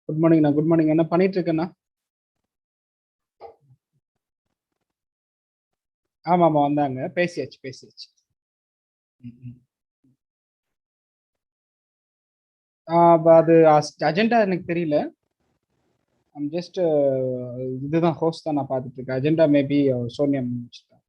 Good மார்னிங்ண்ணா. Good morning. என்ன பண்ணிட்டு இருக்கேண்ணா? ஆமா ஆமா வந்தாங்க, பேசியாச்சு பேசியாச்சு. அது அஜெண்டா எனக்கு தெரியல. ஜஸ்ட் இதுதான் ஹோஸ்ட் தான் நான் பார்த்துட்டு இருக்கேன். அஜெண்டா மேபி சோனியா முடிச்சுட்டேன்.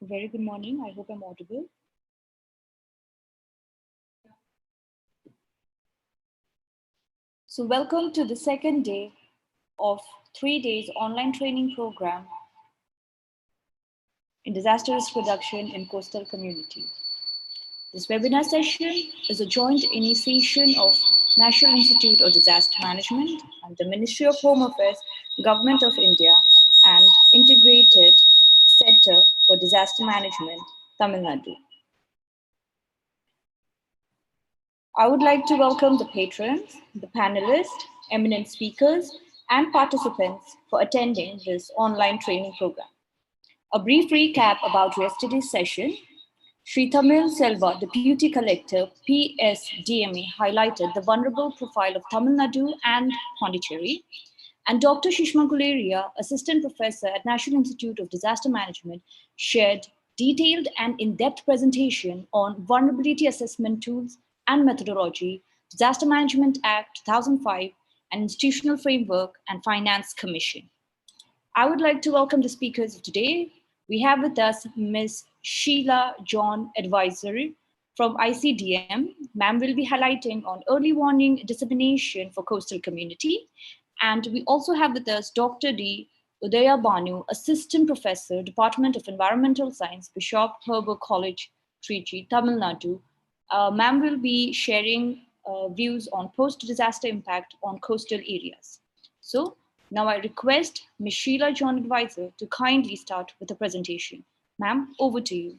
Very good morning. I hope I'm audible. So welcome to the second day of 3 days online training program in disaster risk reduction in coastal community. This webinar session is a joint initiation of National Institute of Disaster Management and the Ministry of Home Affairs, Government of India, and Integrated Center for Disaster Management, Tamil Nadu. I would like to welcome the patrons, the panelists, eminent speakers, and participants for attending this online training program. A brief recap about yesterday's session. Sri Tamil Selva, Deputy Collector, PSDMA, highlighted the vulnerable profile of Tamil Nadu and Pondicherry, and Dr. Shishma Guleria, Assistant Professor at National Institute of Disaster Management, shared detailed and in-depth presentation on vulnerability assessment tools and methodology, Disaster Management Act 2005, and Institutional Framework and Finance Commission. I would like to welcome the speakers of today. We have with us Ms. Sheila John, Advisory from ICDM. Ma'am will be highlighting on early warning dissemination for coastal community. And we also have with us Dr. D. Udaya Banu, Assistant Professor, Department of Environmental Science, Bishop Herbert College, Trichy, Tamil Nadu. Ma'am will be sharing views on post-disaster impact on coastal areas. So now I request Ms. Sheila John, Advisor, to kindly start with the presentation. Ma'am, over to you.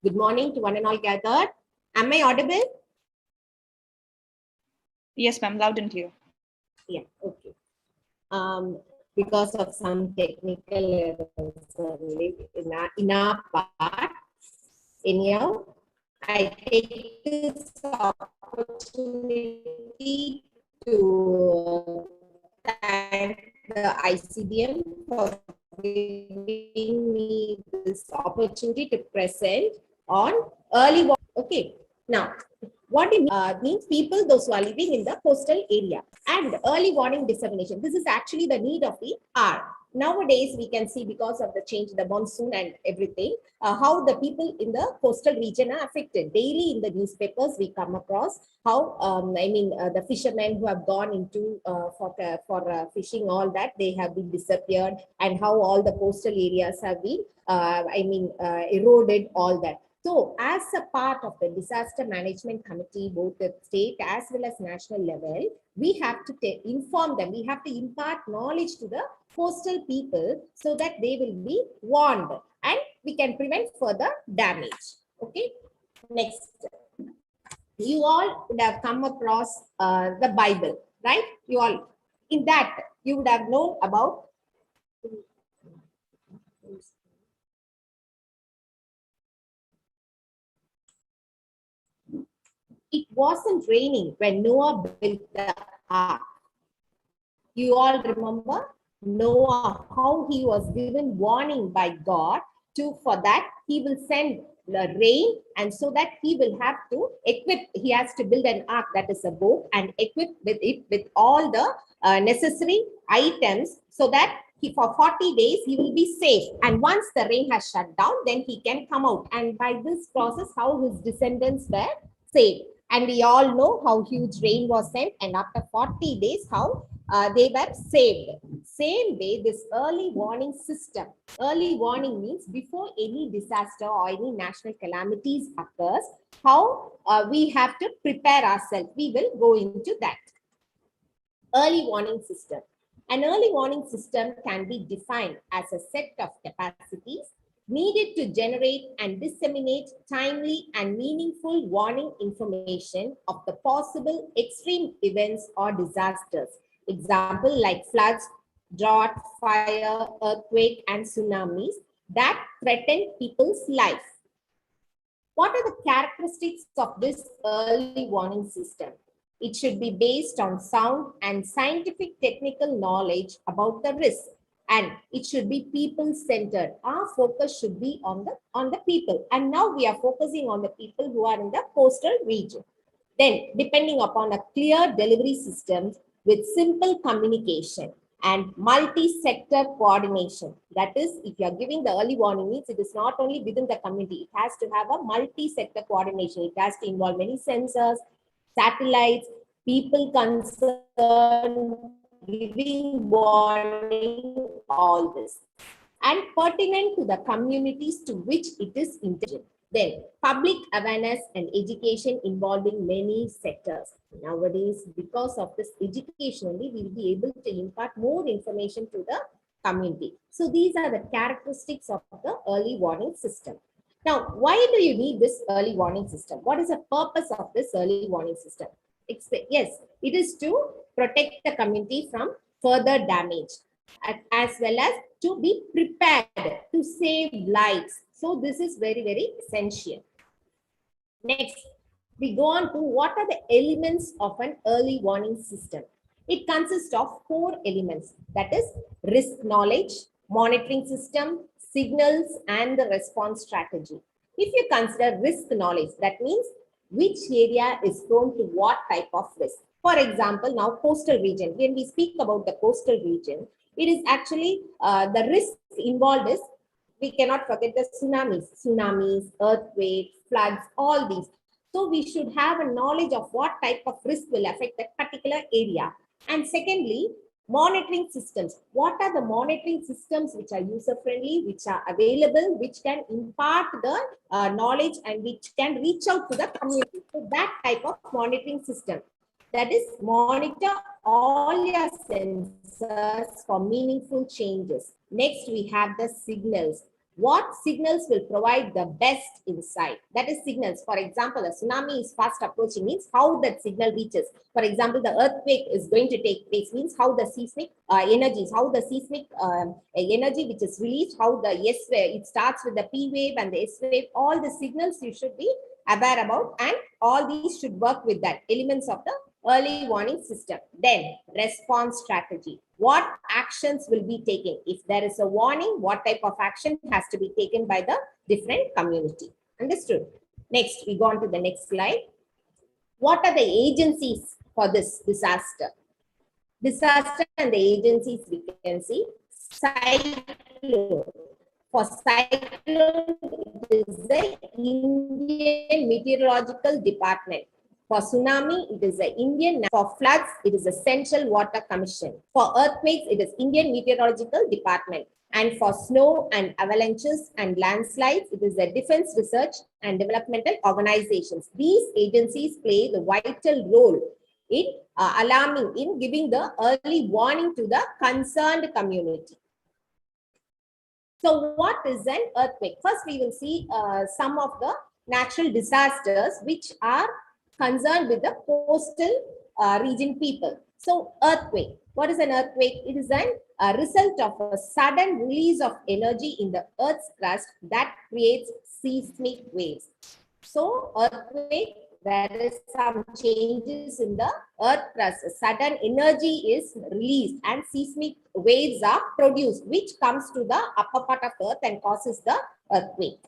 Good morning to one and all gathered. Am I audible? Yes, ma'am, loud and clear. Yeah, okay. Because of some technical errors in our part, anyhow, I take this opportunity to thank the ICDM for giving me this opportunity to present on early warning. Okay, now what it means people those who are living in the coastal area and early warning dissemination. This is actually the need of the hour. Nowadays, we can see because of the change, the monsoon and everything, how the people in the coastal region are affected. Daily in the newspapers, we come across how, the fishermen who have gone into for fishing, all that, they have been disappeared, and how all the coastal areas have been, eroded, all that. So, as a part of the disaster management committee, both at state as well as national level, we have to inform them, we have to impart knowledge to the coastal people so that they will be warned and we can prevent further damage. Okay, next. You all would have come across the Bible, right? You all, in that, you would have known about it wasn't raining when Noah built the ark. You all remember Noah, how he was given warning by God for that he will send the rain, and so that he will have to equip, he has to build an ark, that is a boat, and equip with it with all the necessary items so that for 40 days he will be safe, and once the rain has shut down, then he can come out, and by this process how his descendants were saved. And we all know how huge rain was sent, and after 40 days how they were saved. Same way, this early warning system. Early warning means before any disaster or any national calamities occurs, how we have to prepare ourselves. We will go into that. Early warning system. An early warning system can be defined as a set of capacities needed to generate and disseminate timely and meaningful warning information of the possible extreme events or disasters. Example like floods, drought, fire, earthquake, and tsunamis that threaten people's life. What are the characteristics of this early warning system? It should be based on sound and scientific technical knowledge about the risk, and it should be people-centered. Our focus should be on the people. And now we are focusing on the people who are in the coastal region. Then, depending upon a clear delivery system with simple communication and multi-sector coordination. That is, if you are giving the early warning means, it is not only within the community, it has to have a multi-sector coordination. It has to involve many sensors, satellites, people concerned, giving warning, all this. And pertinent to the communities to which it is intended. Then, public awareness and education involving many sectors. Nowadays, because of this education only, we will be able to impart more information to the community. So these are the characteristics of the early warning system. Now, why do you need this early warning system? What is the purpose of this early warning system? Yes, it is to protect the community from further damage, as well as to be prepared to save lives. So this is very, very essential. Next, we go on to what are the elements of an early warning system. It consists of 4 elements, that is risk knowledge, monitoring system, signals, and the response strategy. If you consider risk knowledge, that means which area is prone to what type of risk. For example, now coastal region, when we speak about the coastal region, it is actually the risk involved is, we cannot forget the tsunamis, earthquakes, floods, all these. So we should have a knowledge of what type of risk will affect that particular area. And secondly, monitoring systems. What are the monitoring systems which are user-friendly, which are available, which can impart the knowledge and which can reach out to the community? So that type of monitoring system. That is, monitor all your sensors for meaningful changes. Next, we have the signals. What signals will provide the best insight? That is signals. For example, a tsunami is fast approaching means how that signal reaches. For example, the earthquake is going to take place means how the seismic energies, how the seismic energy which is released, how the S wave, it starts with the P wave and the S wave, all the signals you should be aware about, and all these should work with that elements of the early warning system. Then response strategy. What actions will be taken? If there is a warning, what type of action has to be taken by the different community? Understood? Next, we go on to the next slide. What are the agencies for this disaster? Disaster and the agencies we can see. Cyclone. For cyclone, it is the Indian Meteorological Department. For tsunami, it is the Indian. For floods, it is the Central Water Commission. For earthquakes, it is Indian Meteorological Department. And for snow and avalanches and landslides, it is the Defense Research and Developmental Organizations. These agencies play the vital role in alarming, in giving the early warning to the concerned community. So what is an earthquake? First, we will see some of the natural disasters which are concerned with the coastal region people. So earthquake. What is an earthquake? It is a result of a sudden release of energy in the Earth's crust that creates seismic waves. So earthquake, there is some changes in the earth crust. A sudden energy is released and seismic waves are produced, which comes to the upper part of the earth and causes the earthquake.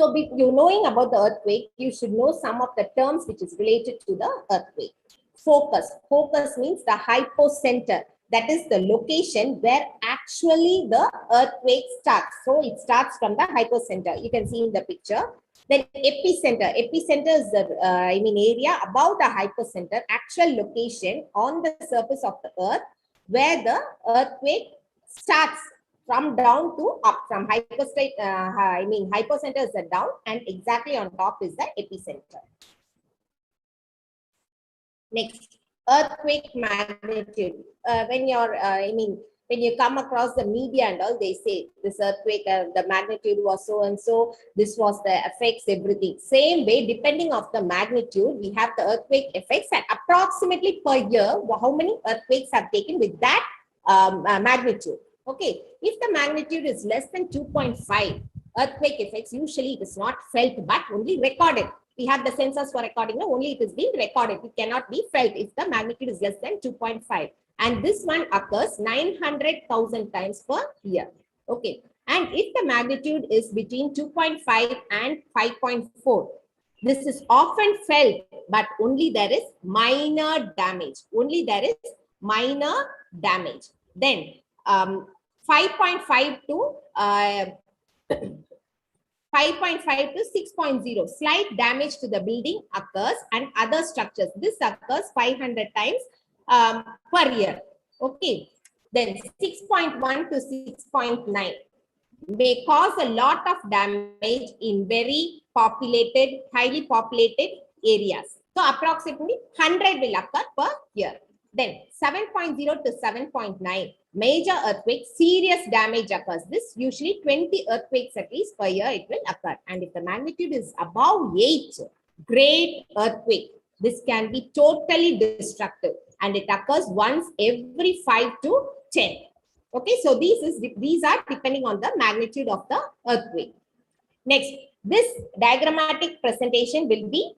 So you knowing about the earthquake, you should know some of the terms which is related to the earthquake. Focus. Focus means the hypocenter. That is the location where actually the earthquake starts. So it starts from the hypocenter. You can see in the picture. Then epicenter. Epicenter is the area above the hypocenter, actual location on the surface of the earth where the earthquake starts from down to up, from hypocenter is the down, and exactly on top is the epicenter. Next, earthquake magnitude. When you're, when you come across the media and all, they say this earthquake, the magnitude was so and so, this was the effects, everything. Same way, depending on the magnitude, we have the earthquake effects, and approximately per year, how many earthquakes have taken with that magnitude. Okay, if the magnitude is less than 2.5, earthquake effects, usually it is not felt but only recorded. We have the sensors for recording, only it is being recorded. It cannot be felt if the magnitude is less than 2.5. And this one occurs 900,000 times per year. Okay. And if the magnitude is between 2.5 and 5.4, this is often felt, but only there is minor damage. Only there is minor damage. Then 5.5 to 5.5 to 6.0, slight damage to the building occurs and other structures. This occurs 500 times per year. Okay. Then 6.1 to 6.9 may cause a lot of damage in very populated, highly populated areas. So approximately 100 will occur per year. Then 7.0 to 7.9, major earthquake, serious damage occurs. This usually 20 earthquakes at least per year it will occur. And if the magnitude is above 8, great earthquake, this can be totally destructive, and it occurs once every 5 to 10. Okay, so these are depending on the magnitude of the earthquake. Next, this diagrammatic presentation will be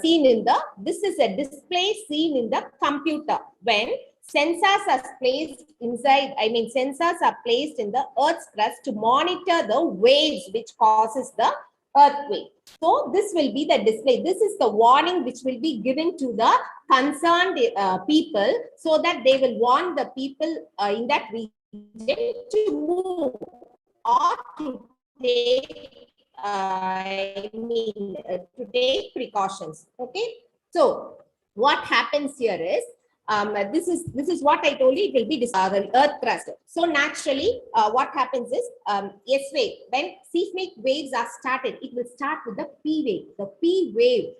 seen in the, this is a display seen in the computer when sensors are placed inside, sensors are placed in the Earth's crust to monitor the waves which causes the earthquake. So this will be the display. This is the warning which will be given to the concerned people, so that they will warn the people in that region to move or to take to take precautions. Okay, so what happens here is this is what I told you. It will be the earth crust. So naturally, what happens is S wave. When seismic waves are started, it will start with the P wave. The P wave,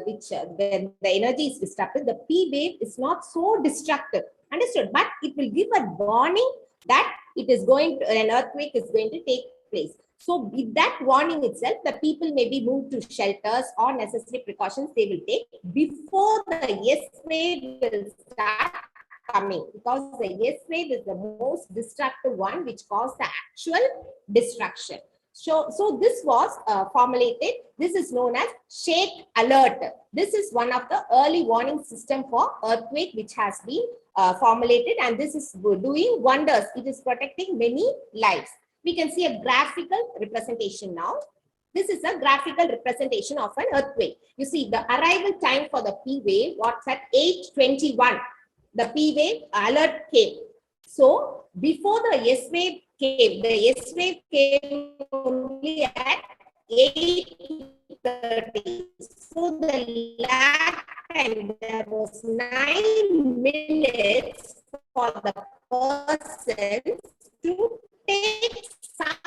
which when the energy is disrupted, the P wave is not so destructive. Understood? But it will give a warning that it is going to, an earthquake is going to take place. So with that warning itself, the people may be moved to shelters or necessary precautions they will take before the S wave will start coming, because the S wave is the most destructive one which caused the actual destruction. So this was formulated. This is known as shake alert. This is one of the early warning system for earthquake which has been formulated, and this is doing wonders. It is protecting many lives. We can see a graphical representation now. This is a graphical representation of an earthquake. You see the arrival time for the P wave was at 8:21. The P wave alert came. So before the S wave came, the S wave came only at 8:30. So the lag time, there was 9 minutes for the person to take some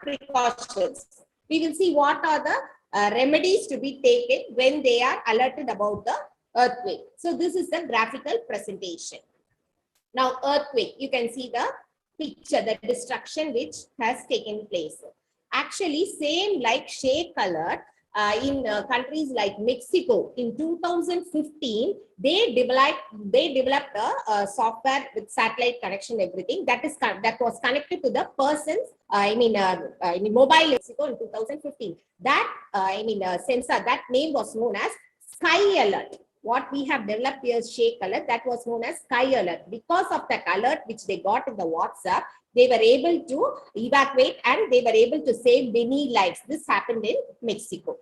precautions. We will see what are the remedies to be taken when they are alerted about the earthquake. So this is the graphical presentation. Now earthquake, you can see the picture, the destruction which has taken place. Actually, same like shake alert in countries like Mexico in 2015, they developed a software with satellite connection, everything that was connected to the person's mobile Mexico in 2015. That sensor, that name was known as Sky Alert. What we have developed here is shake alert, that was known as Sky Alert. Because of that alert which they got in the WhatsApp, they were able to evacuate and they were able to save many lives. This happened in Mexico.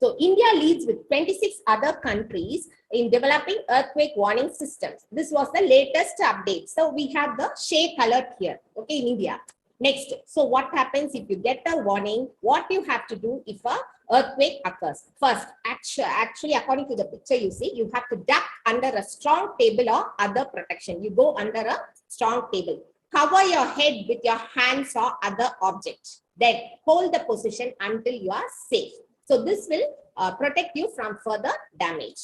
So India leads with 26 other countries in developing earthquake warning systems. This was the latest update. So we have the shake alert here, okay, in India. Next, so what happens if you get a warning? What you have to do if a earthquake occurs? First, actually, according to the picture you see, you have to duck under a strong table or other protection. You go under a strong table. Cover your head with your hands or other object. Then hold the position until you are safe. So this will protect you from further damage.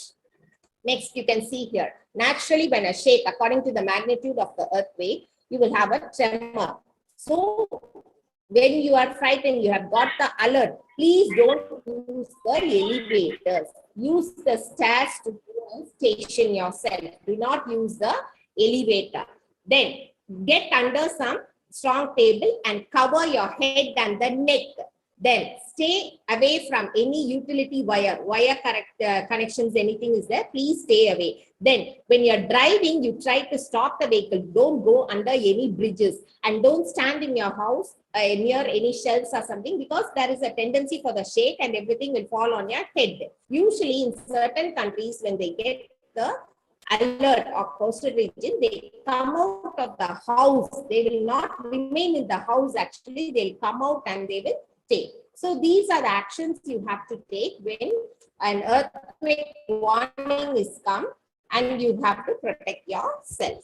Next, you can see here, naturally when a shake, according to the magnitude of the earthquake, you will have a tremor. So when you are frightened, you have got the alert, please don't use the elevators. Use the stairs to station yourself. Do not use the elevator. Then get under some strong table and cover your head and the neck. Then stay away from any utility wire connections, anything is there, please stay away. Then when you're driving, you try to stop the vehicle. Don't go under any bridges and don't stand in your house near any shelves or something, because there is a tendency for the shake and everything will fall on your head. Usually in certain countries, when they get the alert of coastal region, they come out of the house. They will not remain in the house. Actually, they'll come out and they will stay. So these are the actions you have to take when an earthquake warning is come and you have to protect yourself.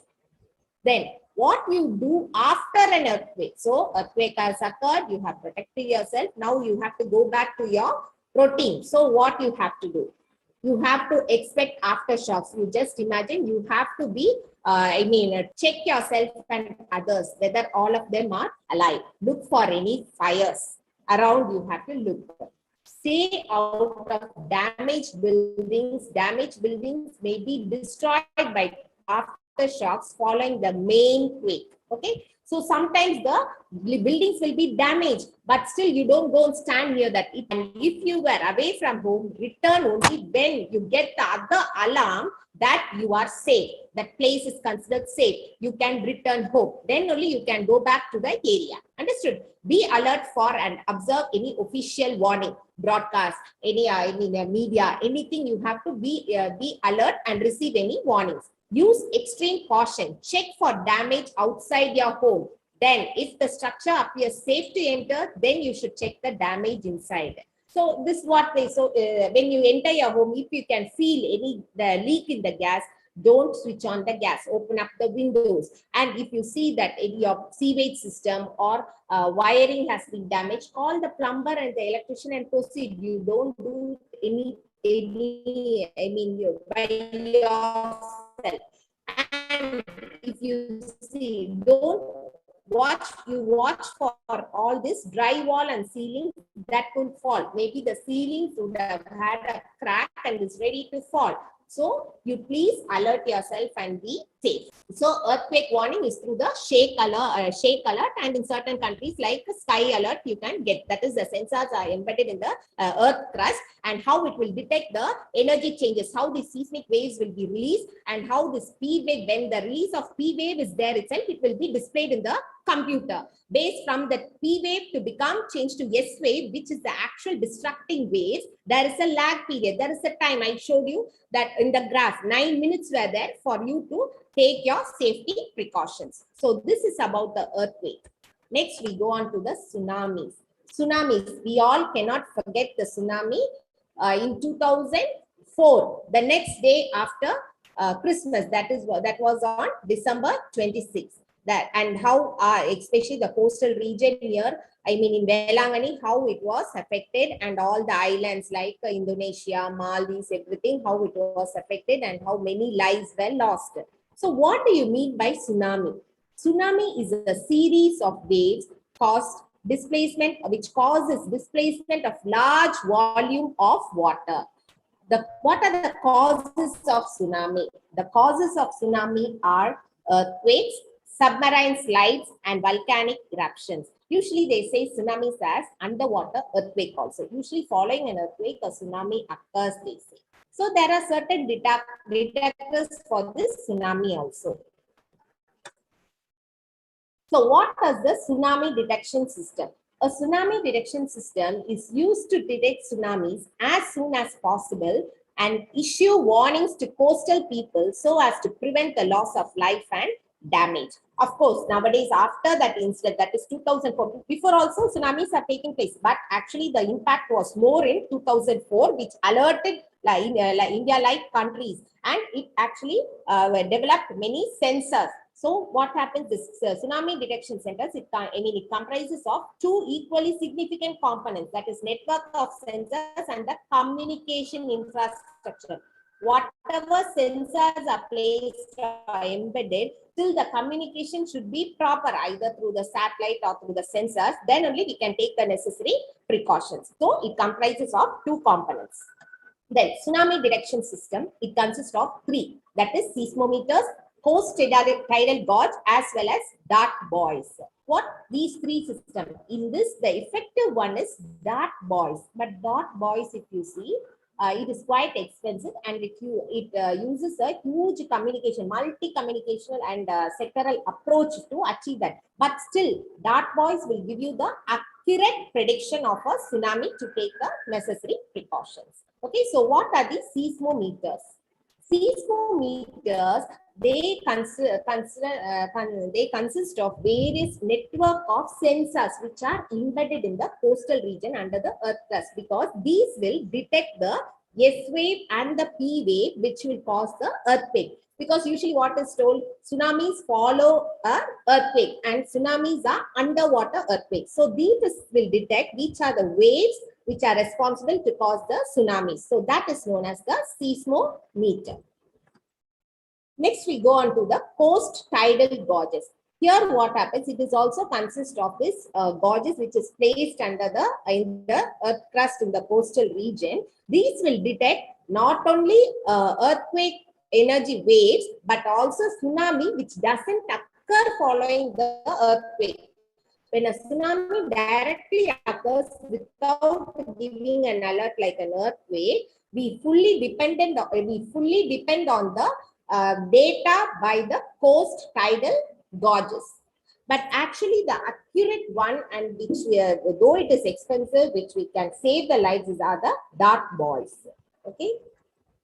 Then what you do after an earthquake. So earthquake has occurred, you have protected yourself. Now you have to go back to your routine. So what you have to do? You have to expect aftershocks. You just imagine you have to be, check yourself and others, whether all of them are alive. Look for any fires around, you have to look. Stay out of damaged buildings. Damaged buildings may be destroyed by aftershocks following the main quake. Okay. So sometimes the buildings will be damaged, but still you don't go and stand near that. And if you were away from home, return only when you get the other alarm that you are safe. That place is considered safe. You can return home. Then only you can go back to the area. Understood? Be alert for and observe any official warning, broadcast, any media, anything. You have to be alert and receive any warnings. Use extreme caution. Check for damage outside your home. Then, if the structure appears safe to enter, then you should check the damage inside. So, this is what they, when you enter your home, if you can feel the leak in the gas, don't switch on the gas. Open up the windows. And if you see that your sewage system or wiring has been damaged, call the plumber and the electrician and proceed. You don't do by yourself. And if you see, watch for all this drywall and ceilings that could fall. Maybe the ceilings would have had a crack and is ready to fall. So you please alert yourself and be safe. So earthquake warning is through the shake alert, and in certain countries like sky alert you can get. That is, the sensors are embedded in the earth crust, and how it will detect the energy changes, how the seismic waves will be released, and how this P wave, when the release of P wave is there itself, it will be displayed in the computer. Based from the P wave to become changed to S wave, which is the actual destructing waves, there is a lag period. There is a time. I showed you that in the graph, 9 minutes were there for you to take your safety precautions. So this is about the earthquake. Next, we go on to the tsunamis. Tsunamis, we all cannot forget the tsunami in 2004, the next day after Christmas. That was on December 26th. That, and how especially the coastal region here, in Velangani, how it was affected, and all the islands like Indonesia, Maldives, everything, how it was affected and how many lives were lost. So what do you mean by tsunami? Tsunami is a series of waves which causes displacement of large volume of water. What are the causes of tsunami? The causes of tsunami are earthquakes, submarine slides, and volcanic eruptions. Usually they say tsunamis as underwater earthquake also. Usually following an earthquake, a tsunami occurs, they say. So there are certain detectors for this tsunami also. So what is the tsunami detection system? A tsunami detection system is used to detect tsunamis as soon as possible and issue warnings to coastal people so as to prevent the loss of life and damage. Of course, nowadays after that incident, that is 2004, before also tsunamis are taking place, but actually the impact was more in 2004, which alerted India-like countries, and it actually developed many sensors. So what happens is tsunami detection centers, it comprises of two equally significant components, that is network of sensors and the communication infrastructure. Whatever sensors are placed or embedded, till the communication should be proper, either through the satellite or through the sensors, then only we can take the necessary precautions. So it comprises of two components. Then tsunami detection system, it consists of three, that is seismometers, coast tidal gauge, as well as dart buoys. What these three systems? In this, the effective one is dart buoys. But dart buoys, if you see, it is quite expensive, and it uses a huge communication, multi-communicational and sectoral approach to achieve that. But still, dart buoys will give you the accurate prediction of a tsunami to take the necessary precautions. Okay, so what are the seismometers? Seismometers, they consist of various network of sensors which are embedded in the coastal region under the earth crust, because these will detect the S wave and the P wave, which will cause the earthquake. Because usually what is told, tsunamis follow an earthquake and tsunamis are underwater earthquakes. So these will detect which are the waves which are responsible to cause the tsunamis. So that is known as the seismometer. Next, we go on to the coast tidal gauges. Here, what happens? It is also consists of this gauges which is placed under the earth crust in the coastal region. These will detect not only earthquake energy waves, but also tsunami, which doesn't occur following the earthquake. When a tsunami directly occurs without giving an alert like an earthquake, we fully depend on the data by the coast tidal gauges. But actually the accurate one, and which though it is expensive, which we can save the lives, are the dart buoys. Okay,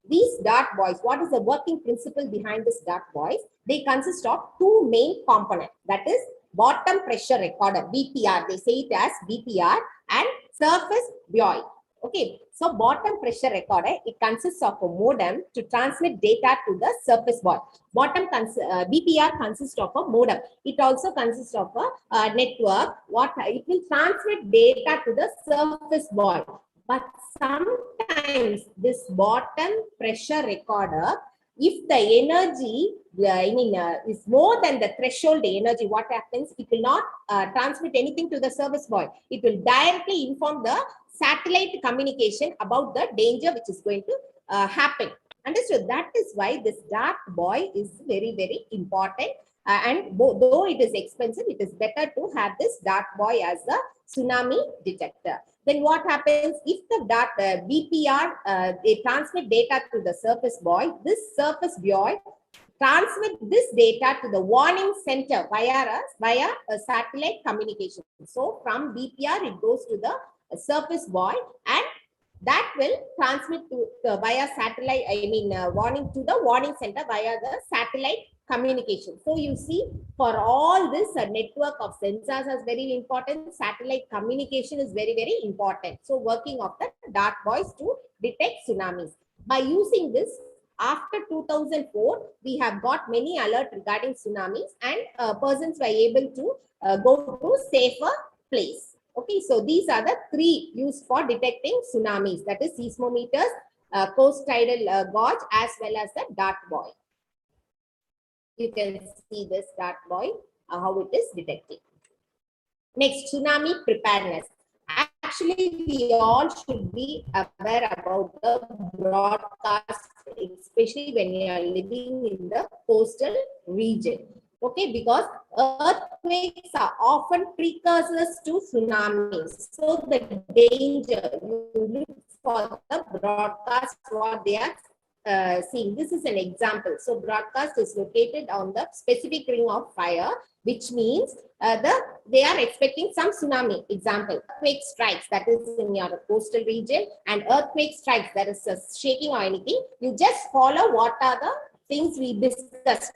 these dart buoys, what is the working principle behind this dart buoys? They consist of two main components, that is bottom pressure recorder, BPR, they say it as BPR, and surface buoy. Okay, so bottom pressure recorder, it consists of a modem to transmit data to the surface buoy. BPR consists of a modem. It also consists of a network. It will transmit data to the surface buoy. But sometimes this bottom pressure recorder, if the energy is more than the threshold energy, what happens? It will not transmit anything to the surface buoy. It will directly inform the satellite communication about the danger which is going to happen. Understood? That is why this dart buoy is very, very important. And though it is expensive, it is better to have this dart buoy as a tsunami detector. Then what happens if the BPR, they transmit data to the surface buoy, this surface buoy transmit this data to the warning center via a satellite communication. So from BPR, it goes to the surface buoy, and that will transmit to via satellite, warning to the warning center via the satellite communication. So you see, for all this, a network of sensors is very important. Satellite communication is very, very important. So working of the dart buoys to detect tsunamis. By using this, after 2004, we have got many alerts regarding tsunamis, and persons were able to go to safer place. Okay, so these are the three used for detecting tsunamis, that is seismometers, coast tidal gauge, as well as the dart buoy. You can see this dart buoy, how it is detecting. Next, tsunami preparedness. Actually, we all should be aware about the broadcast, especially when you are living in the coastal region. Okay, because earthquakes are often precursors to tsunamis. So the danger, you look for the broadcast, what they are seeing. This is an example. So broadcast is located on the specific ring of fire, which means they are expecting some tsunami. Example, earthquake strikes, that is in your coastal region, and earthquake strikes, that is shaking or anything. You just follow what are the things we discussed.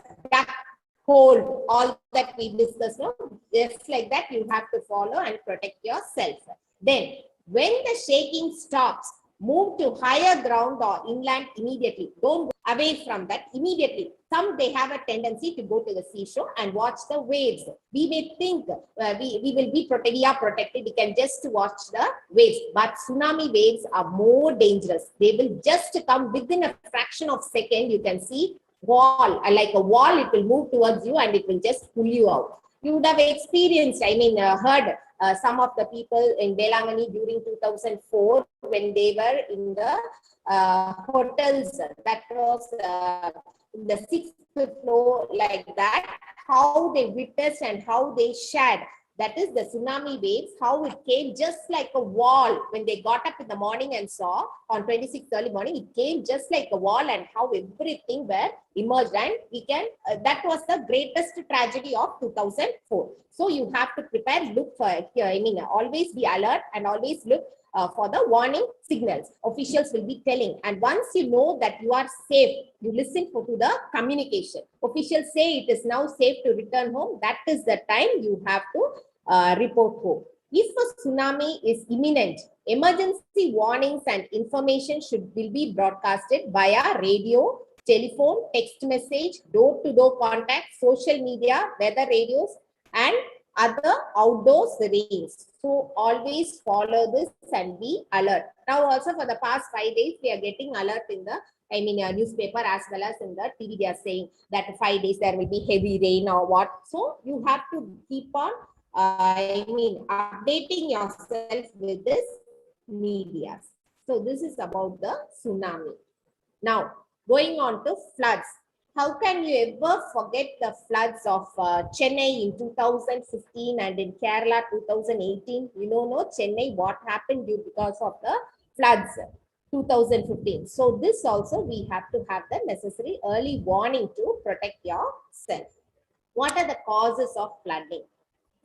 hold, all that we discussed. No? Just like that, you have to follow and protect yourself. Then, when the shaking stops, move to higher ground or inland immediately. Don't go away from that immediately. Some, they have a tendency to go to the seashore and watch the waves. We may think we will be protected, we are protected, we can just watch the waves. But tsunami waves are more dangerous. They will just come within a fraction of a second. You can see wall, like a wall, it will move towards you and it will just pull you out. You would have experienced, heard some of the people in Belangani during 2004 when they were in the hotels that was in the 6th floor, like that, how they witnessed and how they shared. That is the tsunami waves, how it came just like a wall. When they got up in the morning and saw on 26th early morning, it came just like a wall, and how everything were emerged. And we can, that was the greatest tragedy of 2004. So you have to prepare, look for, always be alert and always look for the warning signals. Officials will be telling, and once you know that you are safe, you listen to the communication. Officials say it is now safe to return home. That is the time you have to report home. If a tsunami is imminent, emergency warnings and information will be broadcasted via radio, telephone, text message, door-to-door contact, social media, weather radios, and other outdoor rings. So always follow this and be alert. Now also for the past 5 days, we are getting alert in the newspaper as well as in the TV. They are saying that 5 days there will be heavy rain or what. So you have to keep on updating yourself with this media. So this is about the tsunami. Now going on to floods. How can you ever forget the floods of Chennai in 2015 and in Kerala 2018? You know Chennai, what happened because of the floods 2015. So this also we have to have the necessary early warning to protect yourself. What are the causes of flooding?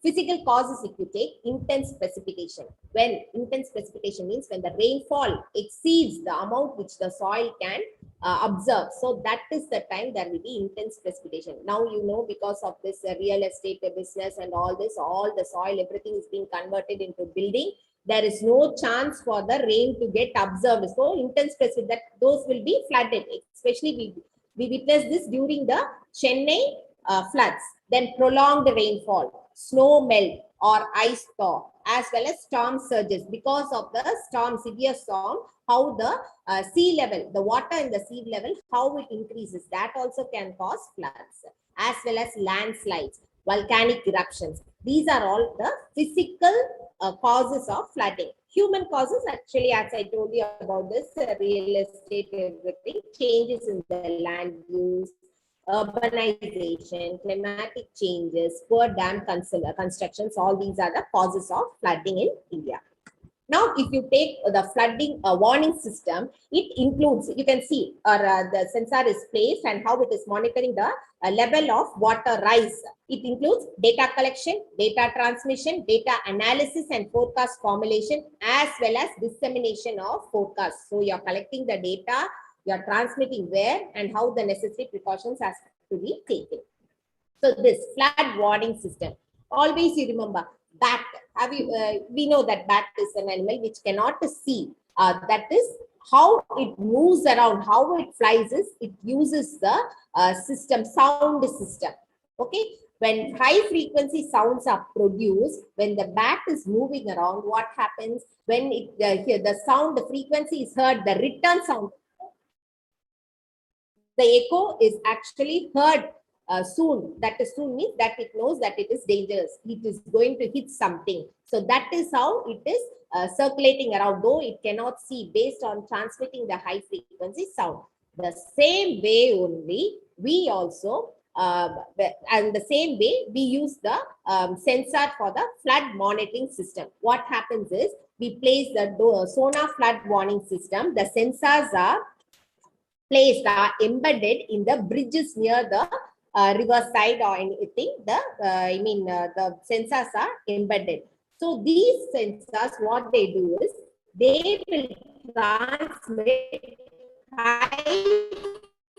Physical causes, if you take intense precipitation. When intense precipitation means when the rainfall exceeds the amount which the soil can observe. So that is the time there will be intense precipitation. Now, because of this real estate business and all this, all the soil, everything is being converted into building. There is no chance for the rain to get observed. So intense precipitation, that those will be flooded. Especially we witnessed this during the Chennai floods. Then prolonged rainfall, snow melt or ice thaw, as well as storm surges. Because of the storm, severe storm, how the sea level, the water in the sea level, how it increases, that also can cause floods, as well as landslides, volcanic eruptions. These are all the physical causes of flooding. Human causes, actually, as I told you about this, real estate, everything, changes in the land use, urbanization, climatic changes, poor dam constructions, all these are the causes of flooding in India. Now, if you take the flooding warning system, it includes, you can see the sensor is placed and how it is monitoring the level of water rise. It includes data collection, data transmission, data analysis and forecast formulation, as well as dissemination of forecasts. So you are collecting the data, you are transmitting where and how the necessary precautions has to be taken. So this flood warning system, always you remember, bat. We know that bat is an animal which cannot see. That is how it moves around, how it flies is it uses the sound system. Okay. When high frequency sounds are produced, when the bat is moving around, what happens when the sound, the frequency is heard, the return sound, the echo is actually heard soon. That is soon means that it knows that it is dangerous. It is going to hit something. So that is how it is circulating around, though it cannot see, based on transmitting the high frequency sound. The same way only we also, and the same way we use the sensor for the flood monitoring system. What happens is we place the sonar flood warning system. The sensors are placed, are embedded in the bridges near the riverside or anything. The sensors are embedded. So these sensors, what they do is they will transmit high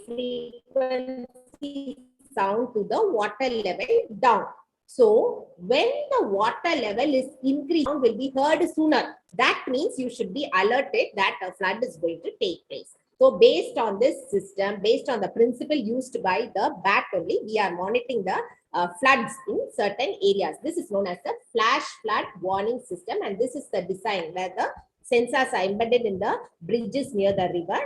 frequency sound to the water level down. So when the water level is increased, sound will be heard sooner. That means you should be alerted that a flood is going to take place. So based on this system, based on the principle used by the BAT only, we are monitoring the floods in certain areas. This is known as the flash flood warning system, and this is the design where the sensors are embedded in the bridges near the river,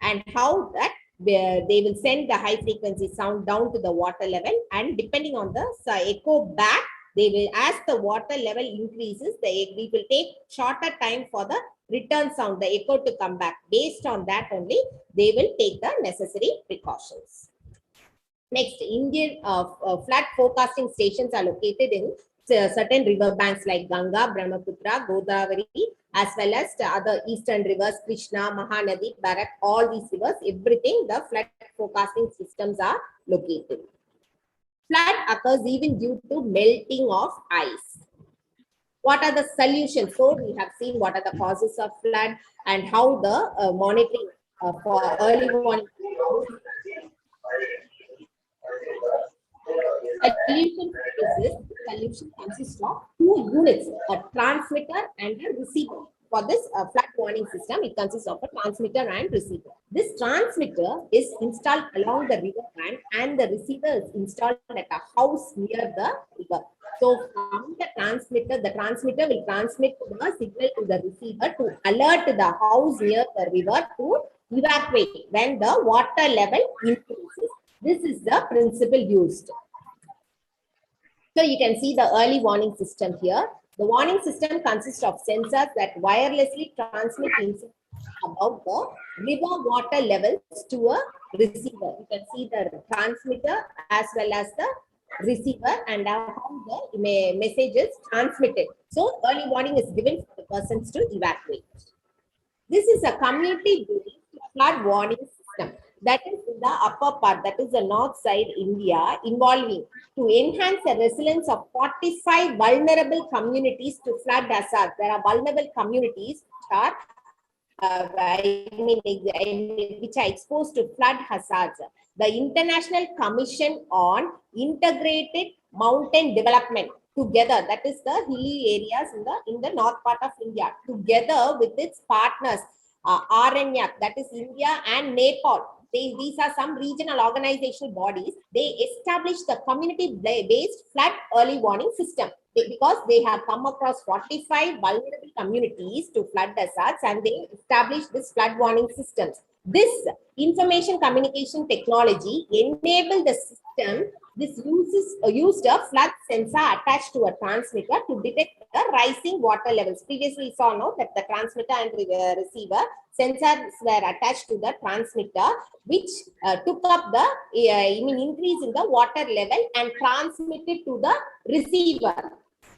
and how that they will send the high frequency sound down to the water level, and depending on the echo back, they will, as the water level increases, we will take shorter time for the return sound, the echo to come back. Based on that only, they will take the necessary precautions. Next, Indian flood forecasting stations are located in certain river banks like Ganga, Brahmaputra, Godavari, as well as the other eastern rivers, Krishna, Mahanadi, Barak, all these rivers, everything, the flood forecasting systems are located. Flood occurs even due to melting of ice. What are the solutions? So we have seen what are the causes of flood and how the monitoring for early warning. Solution consists of two units, a transmitter and a receiver. For this flood warning system, it consists of a transmitter and receiver. This transmitter is installed along the river bank, and the receiver is installed at a house near the river. So from the transmitter will transmit the signal to the receiver to alert the house near the river to evacuate when the water level increases. This is the principle used. So you can see the early warning system here. The warning system consists of sensors that wirelessly transmit information about the river water levels to a receiver. You can see the transmitter as well as the receiver and how the message is transmitted. So early warning is given for the persons to evacuate. This is a community-based flood warning system that is in the upper part, that is the north side India, involving to enhance the resilience of 45 vulnerable communities to flood hazard. There are vulnerable communities which are which are exposed to flood hazards. The International Commission on Integrated Mountain Development, together, that is the hilly areas in the north part of India, together with its partners, RNF, that is India and Nepal. These are some regional organizational bodies. They established the community-based flood early warning system because they have come across 45 vulnerable communities to flood hazards, and they established this flood warning systems. This information communication technology enabled the system. This used a flood sensor attached to a transmitter to detect the rising water levels. Previously, we saw now that the transmitter and receiver sensors were attached to the transmitter, which took up the increase in the water level and transmitted to the receiver.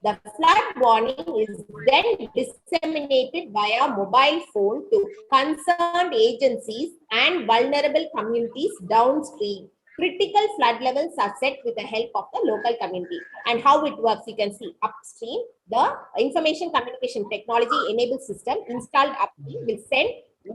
The flood warning is then disseminated via mobile phone to concerned agencies and vulnerable communities downstream. Critical flood levels are set with the help of the local community. And how it works, you can see upstream, the information communication technology enabled system installed upstream will send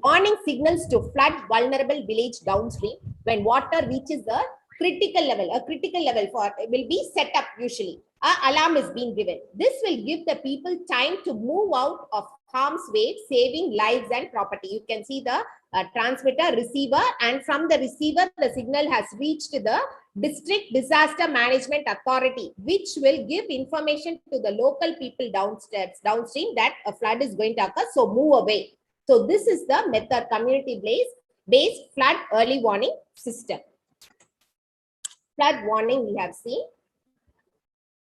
warning signals to flood vulnerable village downstream when water reaches the critical level. A critical level will be set up usually. An alarm is being given. This will give the people time to move out of harm's way, saving lives and property. You can see the transmitter, receiver, and from the receiver, the signal has reached the District Disaster Management Authority, which will give information to the local people downstream that a flood is going to occur, so move away. So this is the method, community-based flood early warning system. Flood warning we have seen.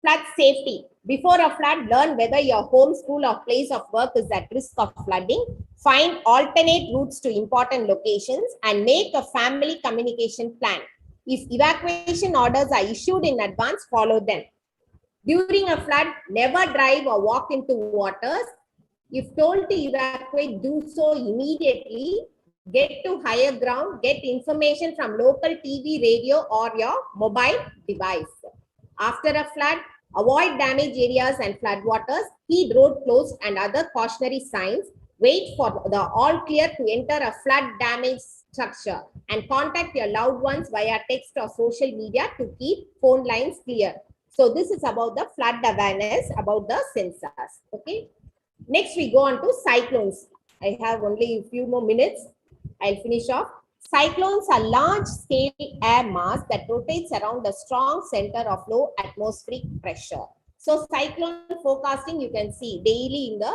Flood safety. Before a flood, learn whether your home, school, or place of work is at risk of flooding. Find alternate routes to important locations and make a family communication plan. If evacuation orders are issued in advance, follow them. During a flood, never drive or walk into waters. If told to evacuate, do so immediately. Get to higher ground. Get information from local TV, radio, or your mobile device. After a flood, avoid damaged areas and floodwaters. Heed road closed and other cautionary signs. Wait for the all clear to enter a flood damaged structure and contact your loved ones via text or social media to keep phone lines clear. So this is about the flood awareness about the sensors. Okay. Next, we go on to cyclones. I have only a few more minutes. I'll finish off. Cyclones are large-scale air mass that rotates around a strong center of low atmospheric pressure. So cyclone forecasting, you can see daily in the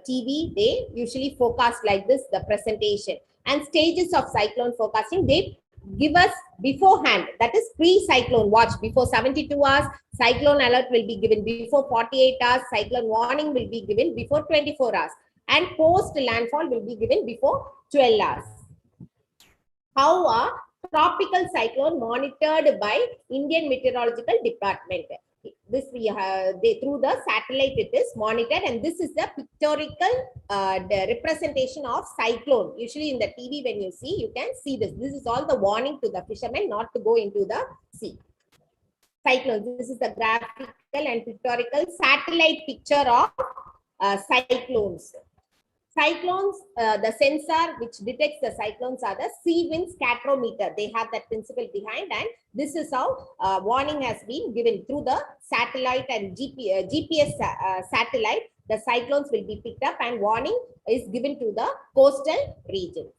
TV, they usually forecast like this, the presentation. And stages of cyclone forecasting, they give us beforehand, that is pre-cyclone watch, before 72 hours, cyclone alert will be given before 48 hours, cyclone warning will be given before 24 hours, and post landfall will be given before 12 hours. How are tropical cyclone monitored by Indian Meteorological Department? This we have through the satellite it is monitored, and this is the pictorial the representation of cyclone. Usually in the TV when you see, you can see this. This is all the warning to the fishermen not to go into the sea. Cyclones. This is the graphical and pictorial satellite picture of cyclones. Cyclones, the sensor which detects the cyclones are the sea wind scatterometer. They have that principle behind, and this is how warning has been given through the satellite and GPS satellite. The cyclones will be picked up and warning is given to the coastal region.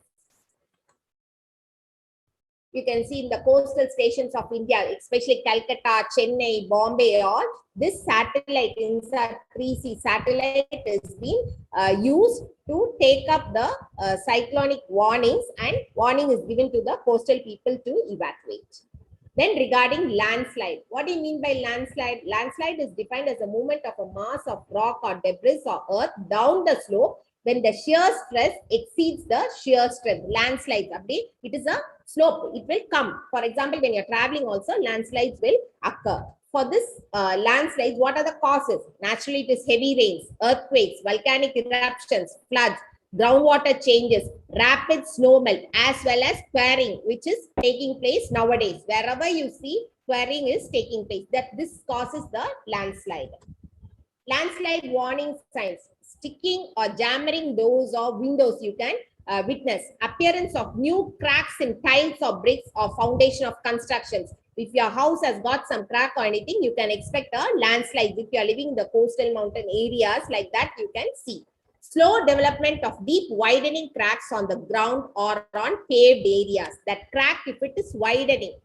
You can see in the coastal stations of India, especially Calcutta, Chennai, Bombay, all this satellite, INSAT 3C satellite is being used to take up the cyclonic warnings, and warning is given to the coastal people to evacuate. Then regarding landslide, what do you mean by landslide? Landslide is defined as a movement of a mass of rock or debris or earth down the slope when the shear stress exceeds the shear strength. Landslides, it is a slope, it will come. For example, when you're traveling also, landslides will occur. For this landslides, what are the causes? Naturally, it is heavy rains, earthquakes, volcanic eruptions, floods, groundwater changes, rapid snow melt, as well as quarrying, which is taking place nowadays. Wherever you see, quarrying is taking place. That this causes the landslide. Landslide warning signs. Sticking or jamming doors or windows, you can witness. Appearance of new cracks in tiles or bricks or foundation of constructions. If your house has got some crack or anything, you can expect a landslide. If you are living in the coastal mountain areas like that, you can see. Slow development of deep widening cracks on the ground or on paved areas. That crack, if it is widening.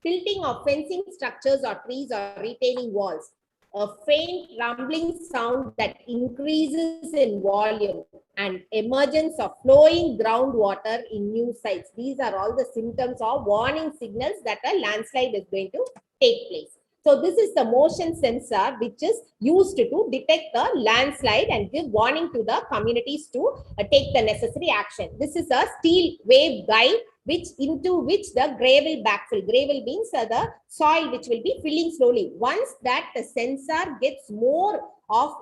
Tilting of fencing structures or trees or retaining walls. A faint rumbling sound that increases in volume, and emergence of flowing groundwater in new sites. These are all the symptoms or warning signals that a landslide is going to take place. So this is the motion sensor which is used to detect the landslide and give warning to the communities to take the necessary action. This is a steel wave guide into which the gravel backfill. Gravel means the soil which will be filling slowly. Once that the sensor gets more of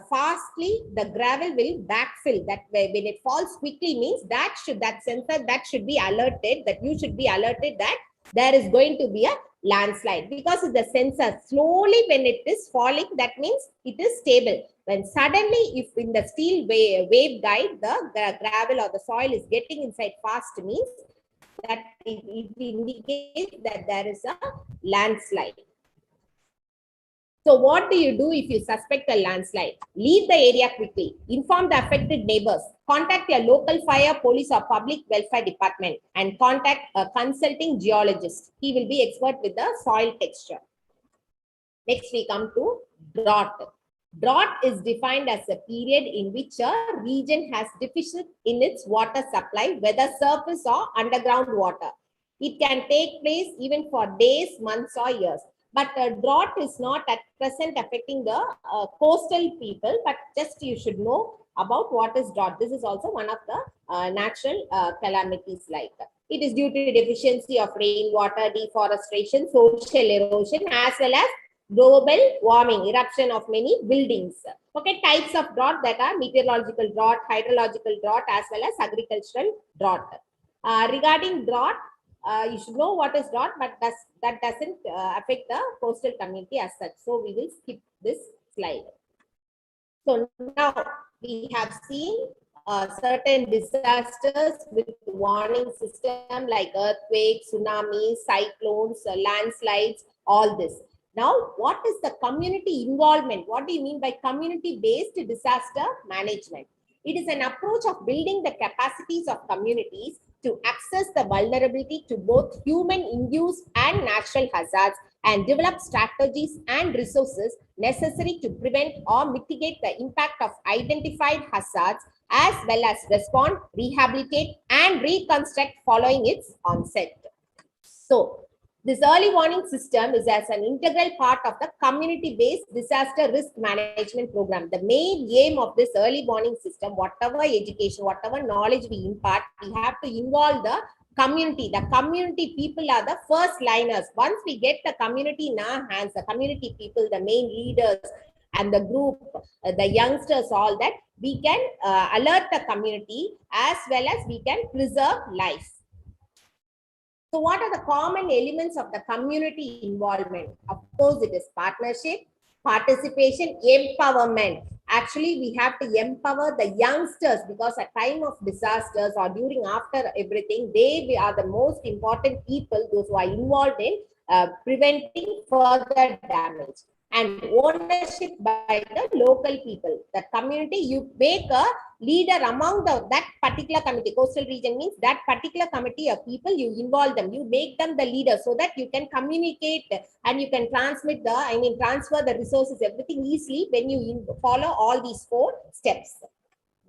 fastly, the gravel will backfill. That way, when it falls quickly means that sensor should be alerted, that you should be alerted that there is going to be a landslide, because the sensor slowly when it is falling, that means it is stable. When suddenly, if in the steel wave guide, the gravel or the soil is getting inside fast, means that it indicates that there is a landslide. So what do you do if you suspect a landslide? Leave the area quickly. Inform the affected neighbors. Contact your local fire, police or public welfare department, and contact a consulting geologist. He will be expert with the soil texture. Next, we come to drought. Drought is defined as a period in which a region has deficit in its water supply, whether surface or underground water. It can take place even for days, months or years. But drought is not at present affecting the coastal people, but just you should know about what is drought. This is also one of the natural calamities like that. It is due to deficiency of rainwater, deforestation, social erosion, as well as global warming, eruption of many buildings. Okay, types of drought that are meteorological drought, hydrological drought, as well as agricultural drought. Regarding drought, you should know what is drought, but that doesn't affect the coastal community as such. So we will skip this slide. So now we have seen certain disasters with warning system like earthquakes, tsunamis, cyclones, landslides, all this. Now, what is the community involvement? What do you mean by community-based disaster management? It is an approach of building the capacities of communities to access the vulnerability to both human-induced and natural hazards and develop strategies and resources necessary to prevent or mitigate the impact of identified hazards, as well as respond, rehabilitate, and reconstruct following its onset. So, this early warning system is as an integral part of the community-based disaster risk management program. The main aim of this early warning system, whatever education, whatever knowledge we impart, we have to involve the community. The community people are the first liners. Once we get the community in our hands, the community people, the main leaders and the group, the youngsters, all that, we can alert the community as well as we can preserve life. So what are the common elements of the community involvement? Of course, it is partnership, participation, empowerment. Actually, we have to empower the youngsters because at time of disasters or during after everything, they are the most important people, those who are involved in preventing further damage. And ownership by the local people. The community, you make a leader among that particular committee. Coastal region means that particular committee of people, you involve them, you make them the leader so that you can communicate and you can transmit transfer the resources, everything easily when you follow all these 4 steps.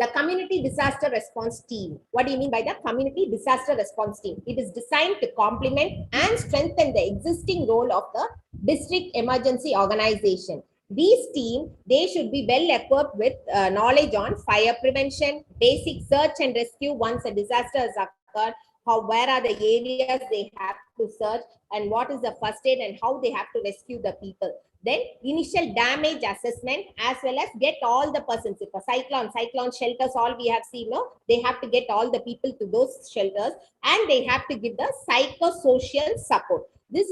The community disaster response team. What do you mean by the community disaster response team? It is designed to complement and strengthen the existing role of the district emergency organization. These teams, they should be well equipped with knowledge on fire prevention, basic search and rescue once a disaster has occurred, where are the areas they have to search, and what is the first aid and how they have to rescue the people. Then initial damage assessment, as well as get all the persons. If a cyclone shelters, all we have seen, they have to get all the people to those shelters and they have to give the psychosocial support. This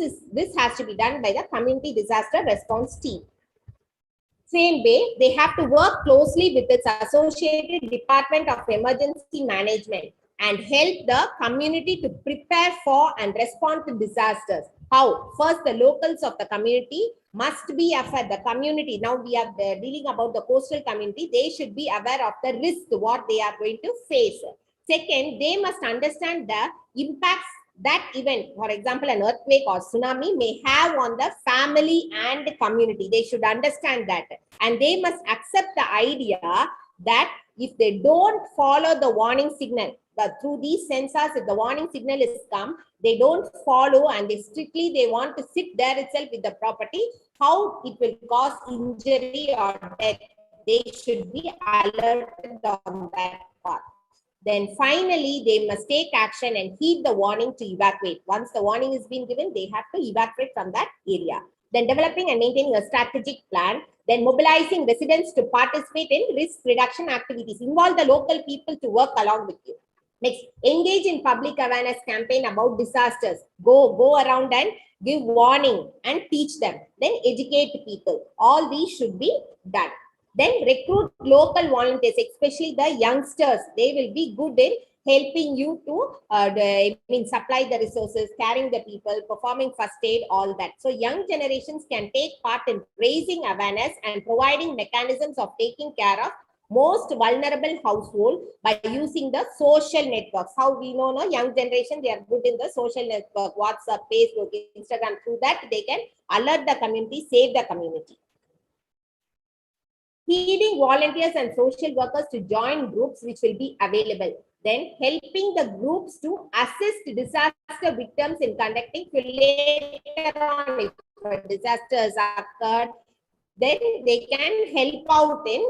has to be done by the community disaster response team. Same way, they have to work closely with its associated Department of Emergency Management and help the community to prepare for and respond to disasters. How? First, the locals of the community must be aware. The community, now we are dealing about the coastal community, they should be aware of the risk, what they are going to face. Second, they must understand the impacts that event, for example, an earthquake or tsunami may have on the family and community. They should understand that. And they must accept the idea that if they don't follow the warning signal, but through these sensors, if the warning signal is come, they don't follow and they want to sit there itself with the property, how it will cause injury or death. They should be alerted on that part. Then finally, they must take action and heed the warning to evacuate. Once the warning is being given, they have to evacuate from that area. Then developing and maintaining a strategic plan. Then mobilizing residents to participate in risk reduction activities. Involve the local people to work along with you. Next, engage in public awareness campaign about disasters. Go around and give warning and teach them. Then educate people. All these should be done. Then recruit local volunteers, especially the youngsters. They will be good in helping you to supply the resources, carrying the people, performing first aid, all that. So young generations can take part in raising awareness and providing mechanisms of taking care of most vulnerable household by using the social networks. How we know, young generation, they are good in the social network, WhatsApp, Facebook, Instagram. Through that, they can alert the community, save the community. Heeding volunteers and social workers to join groups which will be available. Then helping the groups to assist disaster victims in conducting later on if disasters occurred, then they can help out in